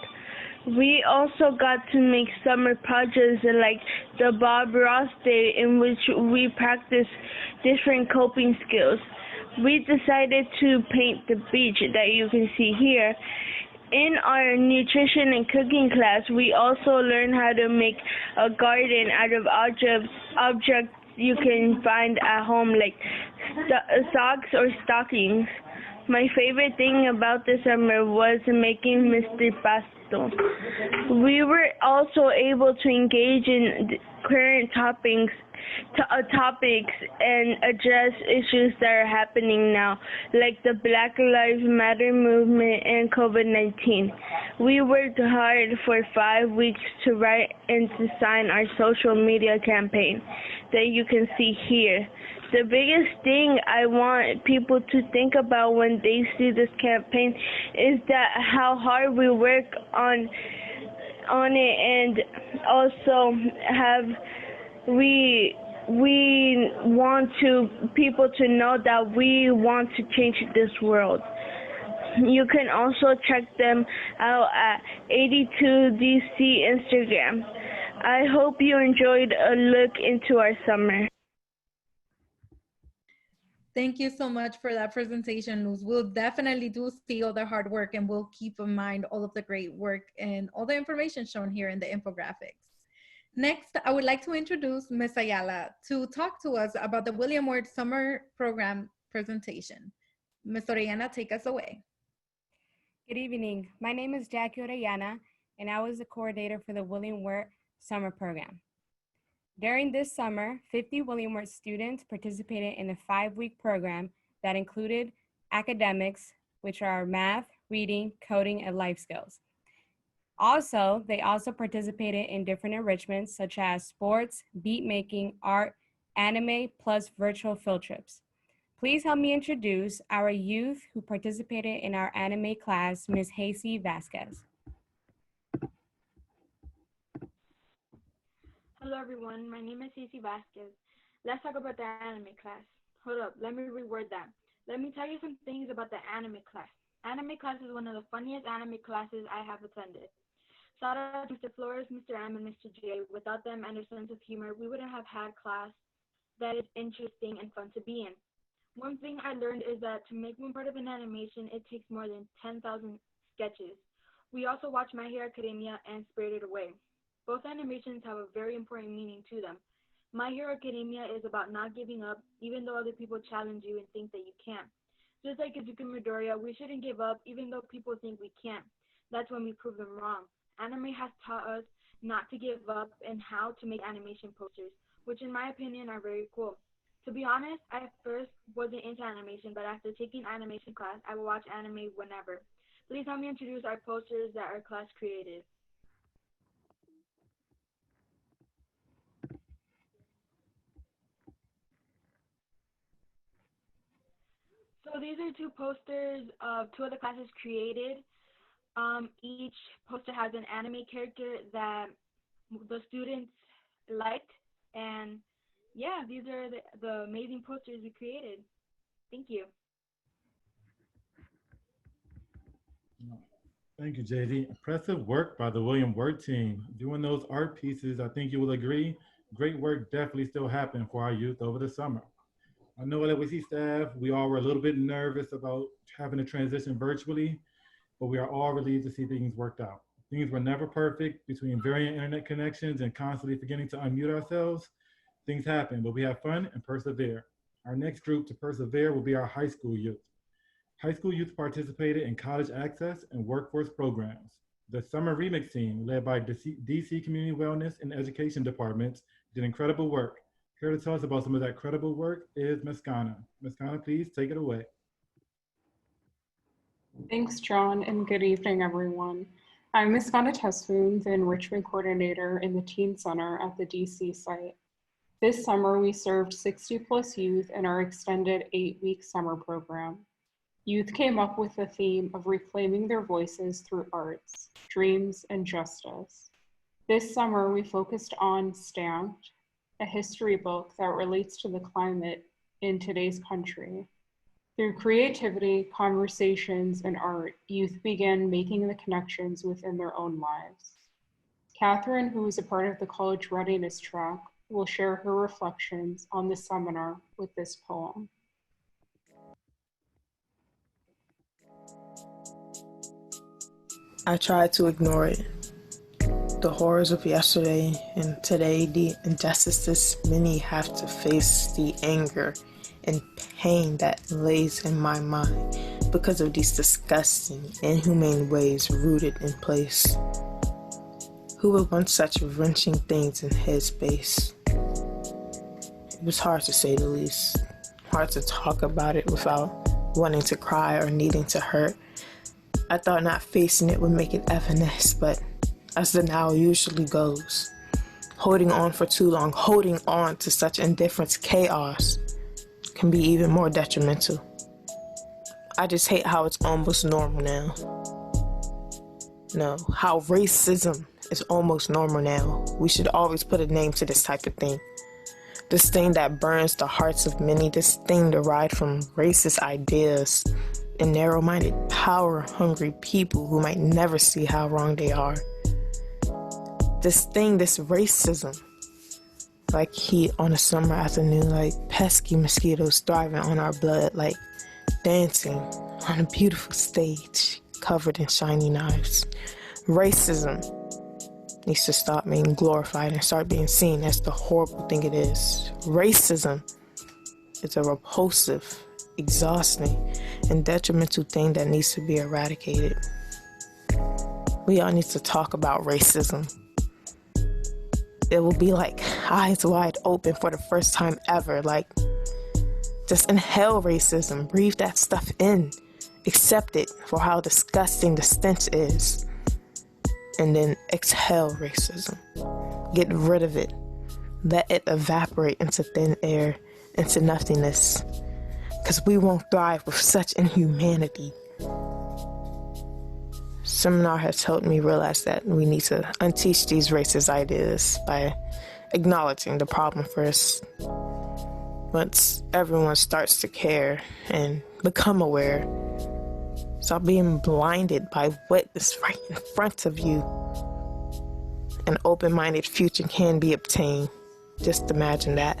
We also got to make summer projects like the Bob Ross Day, in which we practiced different coping skills. We decided to paint the beach that you can see here. In our nutrition and cooking class, we also learned how to make a garden out of objects you can find at home, like socks or stockings. My favorite thing about the summer was making Mr. Pasto. We were also able to engage in current topics and address issues that are happening now, like the Black Lives Matter movement and COVID-19. We worked hard for 5 weeks to write and design our social media campaign that you can see here. The biggest thing I want people to think about when they see this campaign is that how hard we work on it, and also we want people to know that we want to change this world. You can also check them out at 82DC Instagram. I hope you enjoyed a look into our summer. Thank you so much for that presentation, Luz. We'll definitely do see all the hard work, and we'll keep in mind all of the great work and all the information shown here in the infographics. Next, I would like to introduce Ms. Ayala to talk to us about the William Wirt Summer Program presentation. Ms. Orellana, take us away. Good evening. My name is Jackie Orellana, and I was the coordinator for the William Wirt Summer Program. During this summer, 50 William Wirt students participated in a 5-week program that included academics, which are math, reading, coding, and life skills. Also, they also participated in different enrichments such as sports, beat making, art, anime, plus virtual field trips. Please help me introduce our youth who participated in our anime class, Ms. Hasey Vasquez. Hello everyone, my name is Cece Vasquez. Let's talk about the anime class. Hold up, let me reword that. Let me tell you some things about the anime class. Anime class is one of the funniest anime classes I have attended. Shout out to Mr. Flores, Mr. M, and Mr. J. Without them and their sense of humor, we wouldn't have had class that is interesting and fun to be in. One thing I learned is that to make one part of an animation, it takes more than 10,000 sketches. We also watch My Hero Academia and Spirited Away. Both animations have a very important meaning to them. My Hero Academia is about not giving up, even though other people challenge you and think that you can't. Just like Izuku Midoriya, we shouldn't give up, even though people think we can't. That's when we prove them wrong. Anime has taught us not to give up and how to make animation posters, which in my opinion are very cool. To be honest, I at first wasn't into animation, but after taking animation class, I will watch anime whenever. Please help me introduce our posters that our class created. So these are 2 posters of 2 of the classes created. Each poster has an anime character that the students liked, and yeah, these are the amazing posters we created. Thank you. Thank you, JD. Impressive work by the William Wirt team. Doing those art pieces, I think you will agree, great work definitely still happened for our youth over the summer. I know at LAYC staff, we all were a little bit nervous about having to transition virtually, but we are all relieved to see things worked out. Things were never perfect between varying internet connections and constantly forgetting to unmute ourselves. Things happen, but we have fun and persevere. Our next group to persevere will be our high school youth. High school youth participated in college access and workforce programs. The summer remix team, led by DC Community Wellness and Education Departments, did incredible work. Here to tell us about some of that credible work is Ms. Kana. Ms. Kana, please take it away. Thanks, John, and good evening, everyone. I'm Ms. Kana Tesfoon, the Enrichment Coordinator in the Teen Center at the DC site. This summer, we served 60+ youth in our extended 8-week summer program. Youth came up with the theme of reclaiming their voices through arts, dreams, and justice. This summer, we focused on Stamped, a history book that relates to the climate in today's country. Through creativity, conversations, and art, youth began making the connections within their own lives. Catherine, who is a part of the college readiness track, will share her reflections on the seminar with this poem. I tried to ignore it. The horrors of yesterday and today, the injustices many have to face, the anger and pain that lays in my mind because of these disgusting, inhumane ways rooted in place. Who would want such wrenching things in his space? It was hard to say the least, hard to talk about it without wanting to cry or needing to hurt. I thought not facing it would make it effortless, but as the now usually goes, holding on for too long, holding on to such indifference, chaos, can be even more detrimental. I just hate how it's almost normal now. No, how racism is almost normal now. We should always put a name to this type of thing. This thing that burns the hearts of many, this thing derived from racist ideas and narrow-minded, power-hungry people who might never see how wrong they are. This thing, this racism, like heat on a summer afternoon, like pesky mosquitoes thriving on our blood, like dancing on a beautiful stage covered in shiny knives. Racism needs to stop being glorified and start being seen as the horrible thing it is. Racism is a repulsive, exhausting, and detrimental thing that needs to be eradicated. We all need to talk about racism. It will be like eyes wide open for the first time ever. Like, just inhale racism, breathe that stuff in, accept it for how disgusting the stench is, and then exhale racism. Get rid of it. Let it evaporate into thin air, into nothingness. Because we won't thrive with such inhumanity. Seminar has helped me realize that we need to unteach these racist ideas by acknowledging the problem first. Once everyone starts to care and become aware, stop being blinded by what is right in front of you, an open-minded future can be obtained. Just imagine that.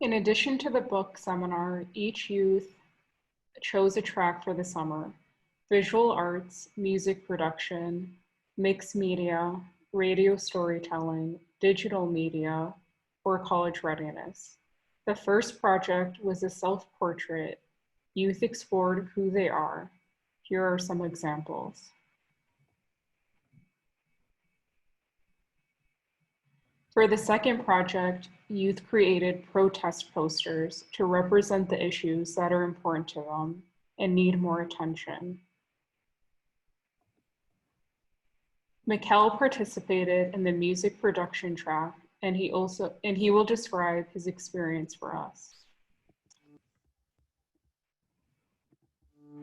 In addition to the book seminar, each youth chose a track for the summer: visual arts, music production, mixed media, radio storytelling, digital media, or college readiness. The first project was a self-portrait. Youth explored who they are. Here are some examples. For the second project, youth created protest posters to represent the issues that are important to them and need more attention. Mikkel participated in the music production track, and he will describe his experience for us.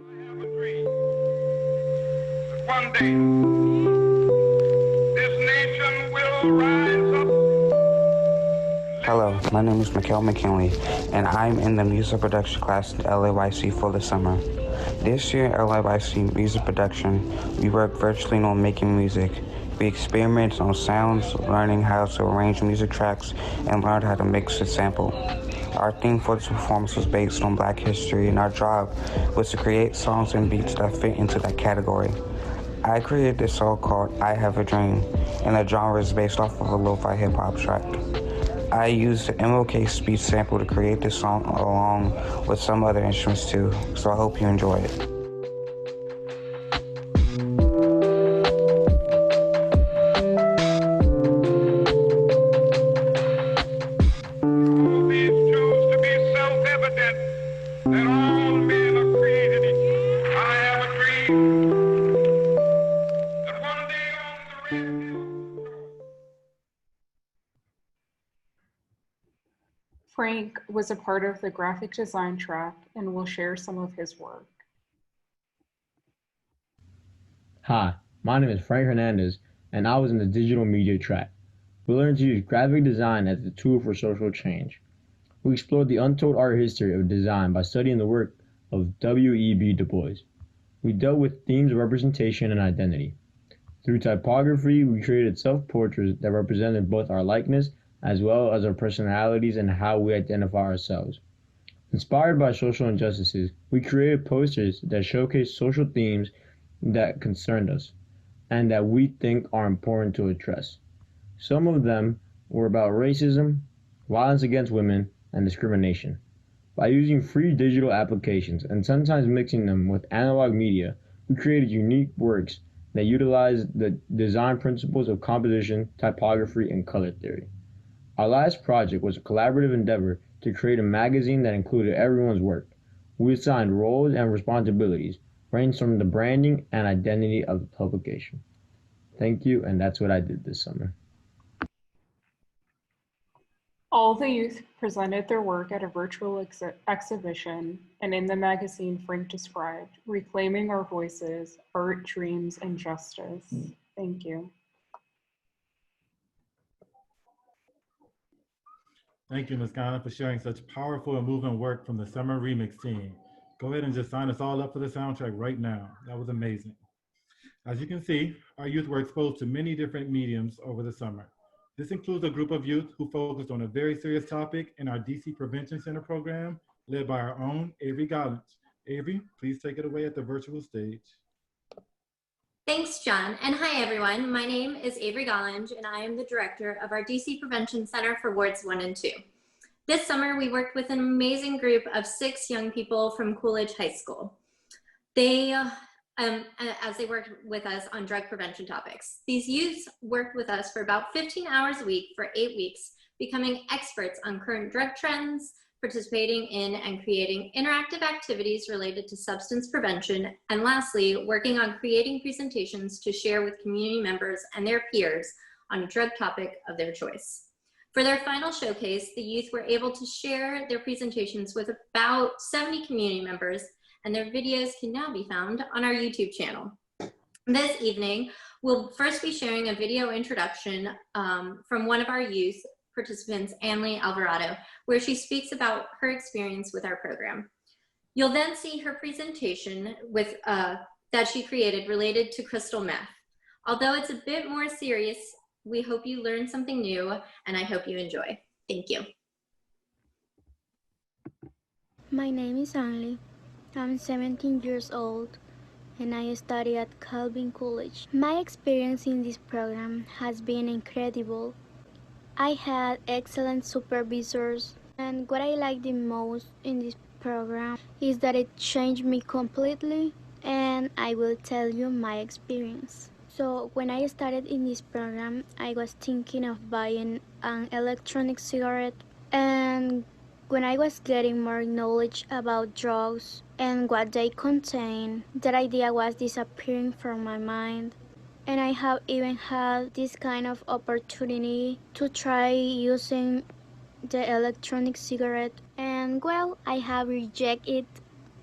I have a dream that one day this nation will rise up. Hello, my name is Mikkel McKinley, and I'm in the music production class at LAYC for the summer. This year at LAYC Music Production, we worked virtually on making music. We experimented on sounds, learning how to arrange music tracks, and learned how to mix and sample. Our theme for this performance was based on Black history, and our job was to create songs and beats that fit into that category. I created this song called I Have a Dream, and the genre is based off of a lo-fi hip-hop track. I used the MLK speech sample to create this song along with some other instruments too, so I hope you enjoy it. Frank was a part of the graphic design track and will share some of his work. Hi, my name is Frank Hernandez, and I was in the digital media track. We learned to use graphic design as a tool for social change. We explored the untold art history of design by studying the work of W.E.B. Du Bois. We dealt with themes of representation and identity. Through typography, we created self-portraits that represented both our likeness as well as our personalities and how we identify ourselves. Inspired by social injustices, we created posters that showcase social themes that concerned us and that we think are important to address. Some of them were about racism, violence against women, and discrimination. By using free digital applications and sometimes mixing them with analog media, we created unique works that utilize the design principles of composition, typography, and color theory. Our last project was a collaborative endeavor to create a magazine that included everyone's work. We assigned roles and responsibilities, ranging from the branding and identity of the publication. Thank you, and that's what I did this summer. All the youth presented their work at a virtual exhibition and in the magazine Frank described, Reclaiming Our Voices, Art, Dreams, and Justice. Thank you. Thank you, Ms. Ghana, for sharing such powerful and moving work from the Summer Remix team. Go ahead and just sign us all up for the soundtrack right now. That was amazing. As you can see, our youth were exposed to many different mediums over the summer. This includes a group of youth who focused on a very serious topic in our DC Prevention Center program, led by our own Avery Gollage. Avery, please take it away at the virtual stage. Thanks, John, and hi everyone. My name is Avery Gollange, and I am the director of our DC Prevention Center for Wards 1 and 2. This summer, we worked with an amazing group of 6 young people from Coolidge High School. They as they worked with us on drug prevention topics. These youths worked with us for about 15 hours a week for 8 weeks, becoming experts on current drug trends, participating in and creating interactive activities related to substance prevention, and lastly, working on creating presentations to share with community members and their peers on a drug topic of their choice. For their final showcase, the youth were able to share their presentations with about 70 community members, and their videos can now be found on our YouTube channel. This evening, we'll first be sharing a video introduction from one of our youth participants, Anley Alvarado, where she speaks about her experience with our program. You'll then see her presentation with, that she created related to crystal meth. Although it's a bit more serious, we hope you learn something new, and I hope you enjoy. Thank you. My name is Anley. I'm 17 years old and I study at Calvin College. My experience in this program has been incredible. I had excellent supervisors, and what I like the most in this program is that it changed me completely, and I will tell you my experience. So when I started in this program, I was thinking of buying an electronic cigarette, and when I was getting more knowledge about drugs and what they contain, that idea was disappearing from my mind. And I have even had this kind of opportunity to try using the electronic cigarette, and well, I have rejected it,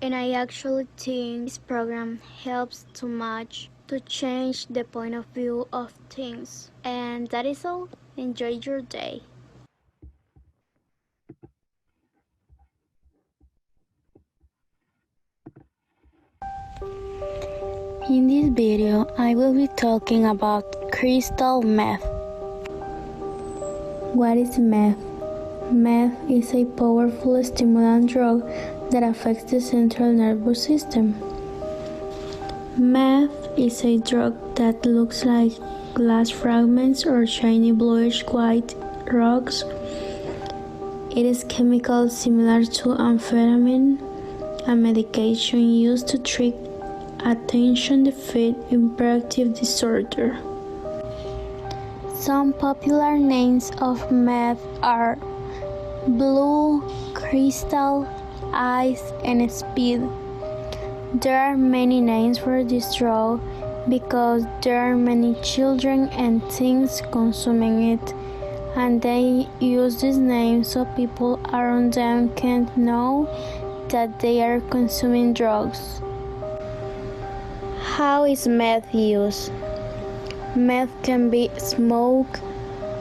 and I actually think this program helps too much to change the point of view of things. And that is all. Enjoy your day. In this video, I will be talking about crystal meth. What is meth? Meth is a powerful stimulant drug that affects the central nervous system. Meth is a drug that looks like glass fragments or shiny bluish white rocks. It is chemical similar to amphetamine, a medication used to treat attention deficit hyperactive disorder. Some popular names of meth are blue, crystal, ice, and speed. There are many names for this drug because there are many children and teens consuming it, and they use this name so people around them can't know that they are consuming drugs. How is meth used? Meth can be smoked,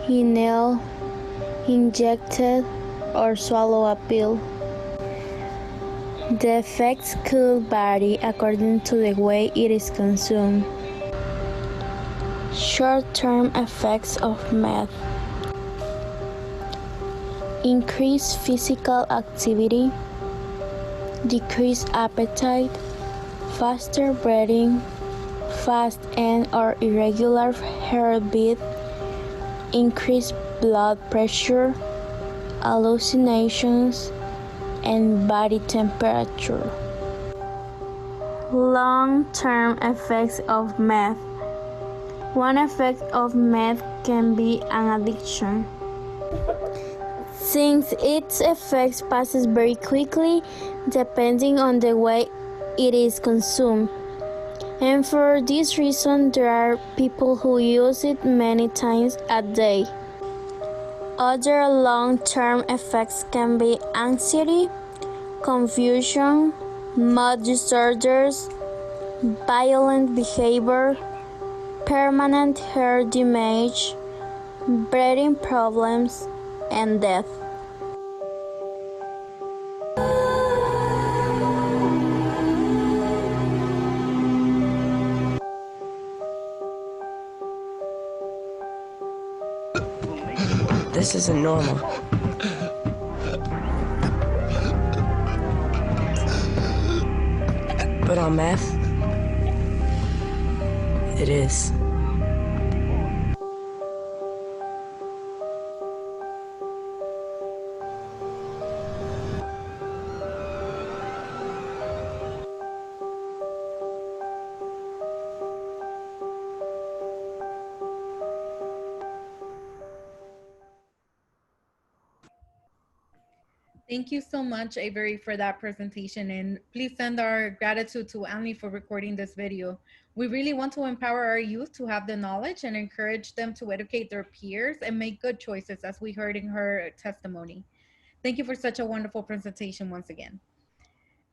inhaled, injected, or swallow a pill. The effects could vary according to the way it is consumed. Short-term effects of meth: increased physical activity, decreased appetite, faster breathing, fast and or irregular heartbeat, increased blood pressure, hallucinations, and body temperature. Long-term effects of meth. One effect of meth can be an addiction. Since its effects passes very quickly depending on the way it is consumed. And for this reason, there are people who use it many times a day. Other long-term effects can be anxiety, confusion, mood disorders, violent behavior, permanent hair damage, breathing problems, and death. This isn't normal. But on meth, it is. Thank you so much, Avery, for that presentation. And please send our gratitude to Annie for recording this video. We really want to empower our youth to have the knowledge and encourage them to educate their peers and make good choices, as we heard in her testimony. Thank you for such a wonderful presentation once again.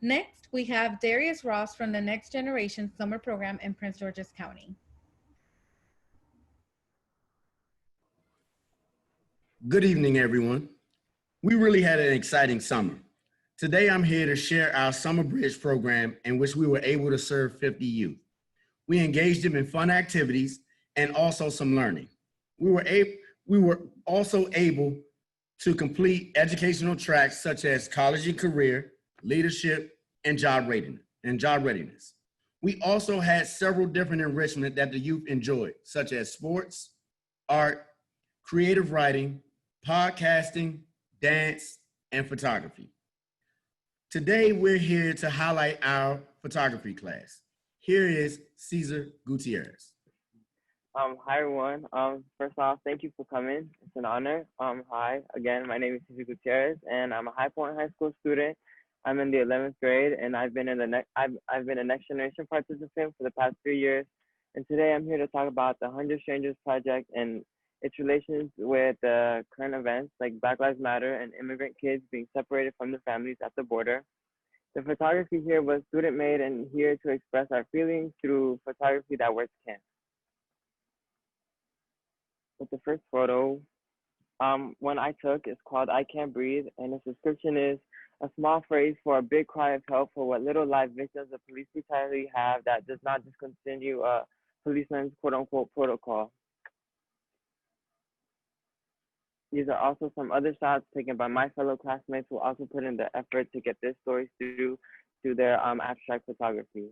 Next, we have Darius Ross from the Next Generation Summer Program in Prince George's County. Good evening, everyone. We really had an exciting summer. Today, I'm here to share our Summer Bridge program in which we were able to serve 50 youth. We engaged them in fun activities and also some learning. We were also able to complete educational tracks such as college and career, leadership, and job readiness. We also had several different enrichment that the youth enjoyed, such as sports, art, creative writing, podcasting, dance, and photography. Today, we're here to highlight our photography class. Here is Cesar Gutierrez. Hi everyone. First off, thank you for coming. It's an honor. Hi again. My name is Cesar Gutierrez, and I'm a High Point High School student. I'm in the 11th grade, and I've been a Next Generation participant for the past 3 years. And today, I'm here to talk about the 100 Strangers Project and its relations with the current events like Black Lives Matter and immigrant kids being separated from their families at the border. The photography here was student-made and here to express our feelings through photography that words can. With the first photo, one I took is called I Can't Breathe, and its description is a small phrase for a big cry of help for what little life victims of police brutality have that does not discontinue a policeman's quote-unquote protocol. These are also some other shots taken by my fellow classmates who also put in the effort to get their stories through their abstract photography.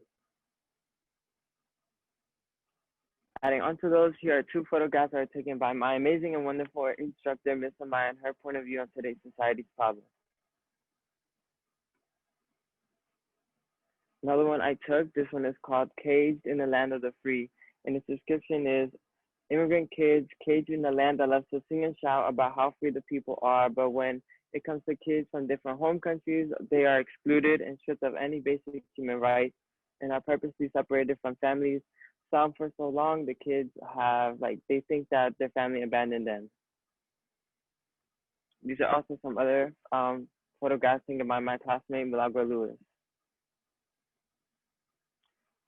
Adding onto those, here are 2 photographs that are taken by my amazing and wonderful instructor, Miss Amaya, and her point of view on today's society's problems. Another one I took, this one is called Caged in the Land of the Free, and its description is immigrant kids caged in a land that loves to sing and shout about how free the people are, but when it comes to kids from different home countries, they are excluded and stripped of any basic human rights and are purposely separated from families. Some for so long, the kids they think that their family abandoned them. These are also some other photographs taken by my classmate, Milagro Lewis.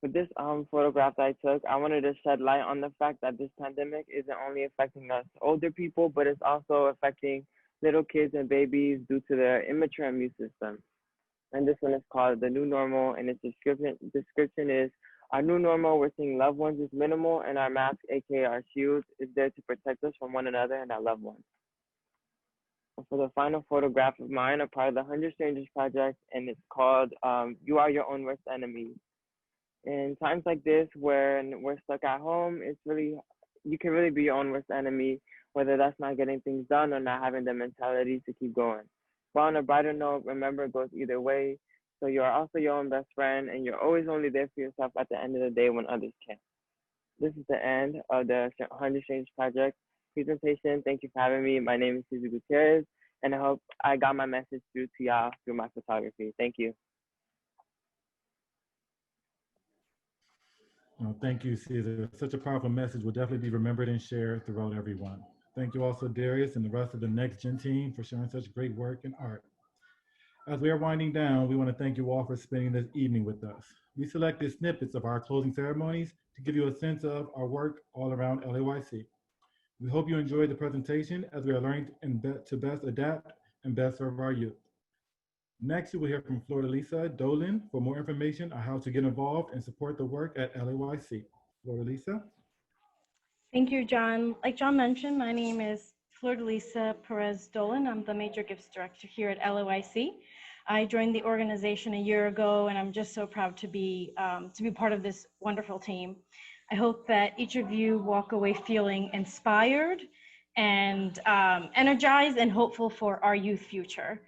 With this photograph that I took, I wanted to shed light on the fact that this pandemic isn't only affecting us older people, but it's also affecting little kids and babies due to their immature immune system. And this one is called The New Normal, and its description is, our new normal, we're seeing loved ones is minimal, and our mask, aka our shields, is there to protect us from one another and our loved ones. And for the final photograph of mine, a part of the 100 Strangers Project, and it's called You Are Your Own Worst Enemy. In times like this, when we're stuck at home, you can really be your own worst enemy, whether that's not getting things done or not having the mentality to keep going. But on a brighter note, remember, it goes either way. So you are also your own best friend, and you're always only there for yourself at the end of the day when others can't. This is the end of the 100 Strangers Project presentation. Thank you for having me. My name is Cesar Gutierrez, and I hope I got my message through to y'all through my photography. Thank you. Thank you, Cesar. Such a powerful message will definitely be remembered and shared throughout everyone. Thank you also, Darius, and the rest of the Next Gen team for sharing such great work and art. As we are winding down, we want to thank you all for spending this evening with us. We selected snippets of our closing ceremonies to give you a sense of our work all around LAYC. We hope you enjoyed the presentation as we are learning to best adapt and best serve our youth. Next, you will hear from Florida Dolan for more information on how to get involved and support the work at LAYC. Florida. Thank you, John. Like John mentioned, my name is Florida Perez Dolan. I'm the Major Gifts Director here at LAYC. I joined the organization a year ago, and I'm just so proud to be part of this wonderful team. I hope that each of you walk away feeling inspired and energized and hopeful for our youth future.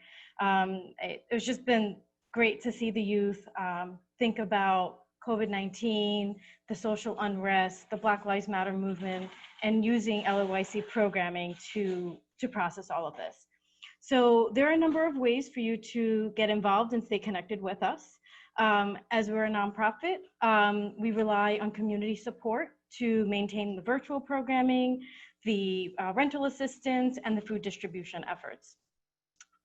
It's just been great to see the youth think about COVID-19, the social unrest, the Black Lives Matter movement, and using LAYC programming to process all of this. So there are a number of ways for you to get involved and stay connected with us. As we're a nonprofit, we rely on community support to maintain the virtual programming, the rental assistance, and the food distribution efforts.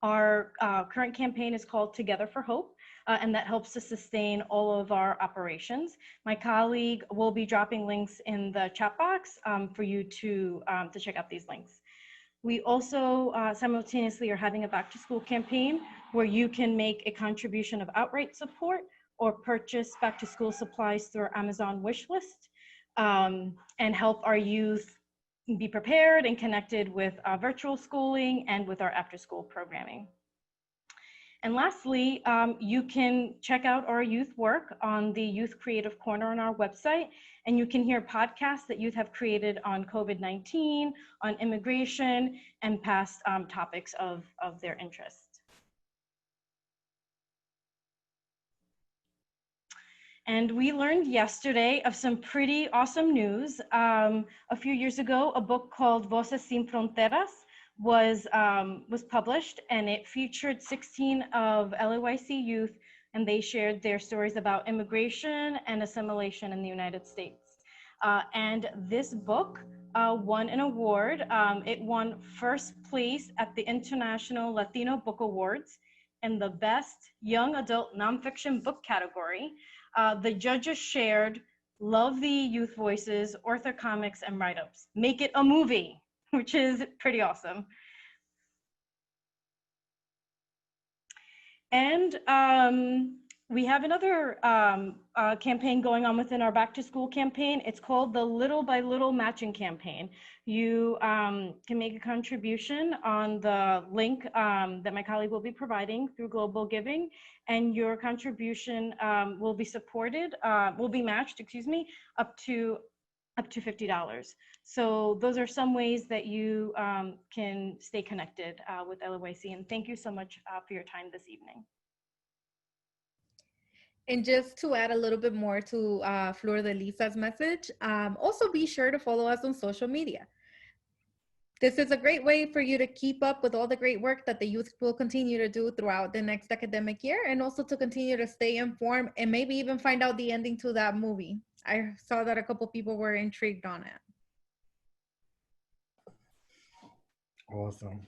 Our current campaign is called Together for Hope, and that helps to sustain all of our operations. My colleague will be dropping links in the chat box for you to check out these links. We also simultaneously are having a back to school campaign where you can make a contribution of outright support or purchase back to school supplies through our Amazon wish list and help our youth be prepared and connected with virtual schooling and with our after school programming. And lastly, you can check out our youth work on the Youth Creative Corner on our website, and you can hear podcasts that youth have created on COVID-19, on immigration, and past topics of their interest. And we learned yesterday of some pretty awesome news. A few years ago, a book called Voces Sin Fronteras was published, and it featured 16 of LAYC youth, and they shared their stories about immigration and assimilation in the United States. And this book won an award. It won first place at the International Latino Book Awards in the Best Young Adult Nonfiction Book category. The judges shared, love the youth voices, author comics, and write-ups. Make it a movie, which is pretty awesome. And we have another campaign going on within our back to school campaign. It's called the Little by Little Matching Campaign. You can make a contribution on the link that my colleague will be providing through Global Giving, and your contribution will be supported, will be matched, excuse me, up to $50. So those are some ways that you can stay connected with LAYC. And thank you so much for your time this evening. And just to add a little bit more to Flor de Lisa's message, also be sure to follow us on social media. This is a great way for you to keep up with all the great work that the youth will continue to do throughout the next academic year, and also to continue to stay informed and maybe even find out the ending to that movie. I saw that a couple people were intrigued on it. Awesome.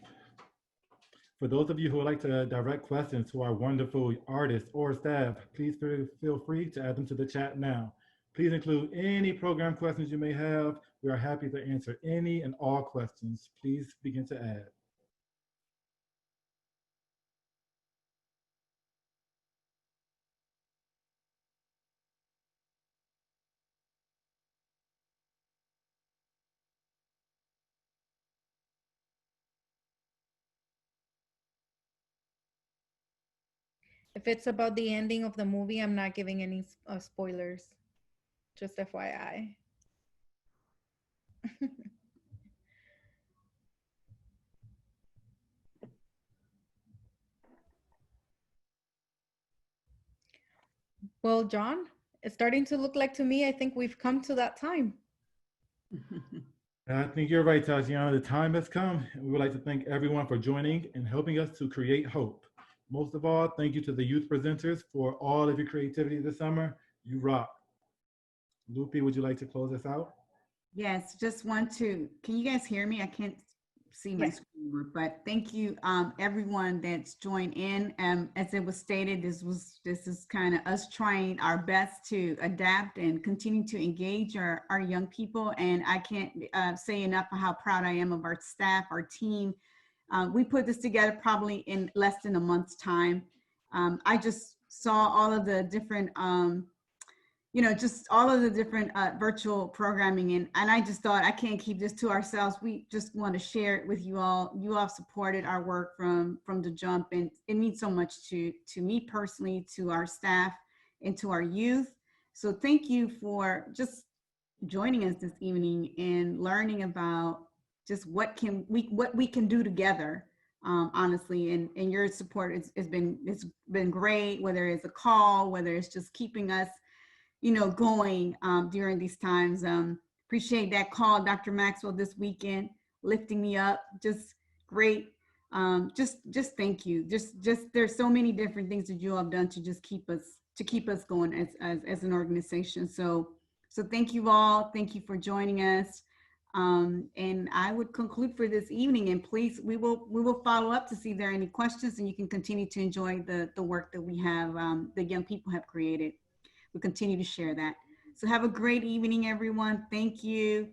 For those of you who would like to direct questions to our wonderful artists or staff, please feel free to add them to the chat now. Please include any program questions you may have. We are happy to answer any and all questions. Please begin to add. If it's about the ending of the movie, I'm not giving any spoilers. Just FYI. Well, John, it's starting to look like to me, I think we've come to that time. I think you're right, Tatiana. The time has come. We would like to thank everyone for joining and helping us to create hope. Most of all, thank you to the youth presenters for all of your creativity this summer. You rock. Lupe, would you like to close us out? Yes, just want to, can you guys hear me? I can't see my screen, but thank you everyone that's joined in. As it was stated, this is kind of us trying our best to adapt and continue to engage our young people. And I can't say enough how proud I am of our staff, our team. We put this together probably in less than a month's time. I just saw all of the different just all of the different virtual programming. And I just thought, I can't keep this to ourselves. We just want to share it with you all. You all have supported our work from the jump, and it means so much to me personally, to our staff, and to our youth. So thank you for just joining us this evening and learning about just what we can do together, honestly. And your support it's been great, whether it's a call, whether it's just keeping us going during these times. Appreciate that call, Dr. Maxwell, this weekend, lifting me up. Just great just thank you. Just there's so many different things that you all have done to just keep us going as an organization. So thank you all. Thank you for joining us. And I would conclude for this evening, and please, we will follow up to see if there are any questions, and you can continue to enjoy the work that we have, the young people have created. We'll continue to share that. So have a great evening, everyone. Thank you.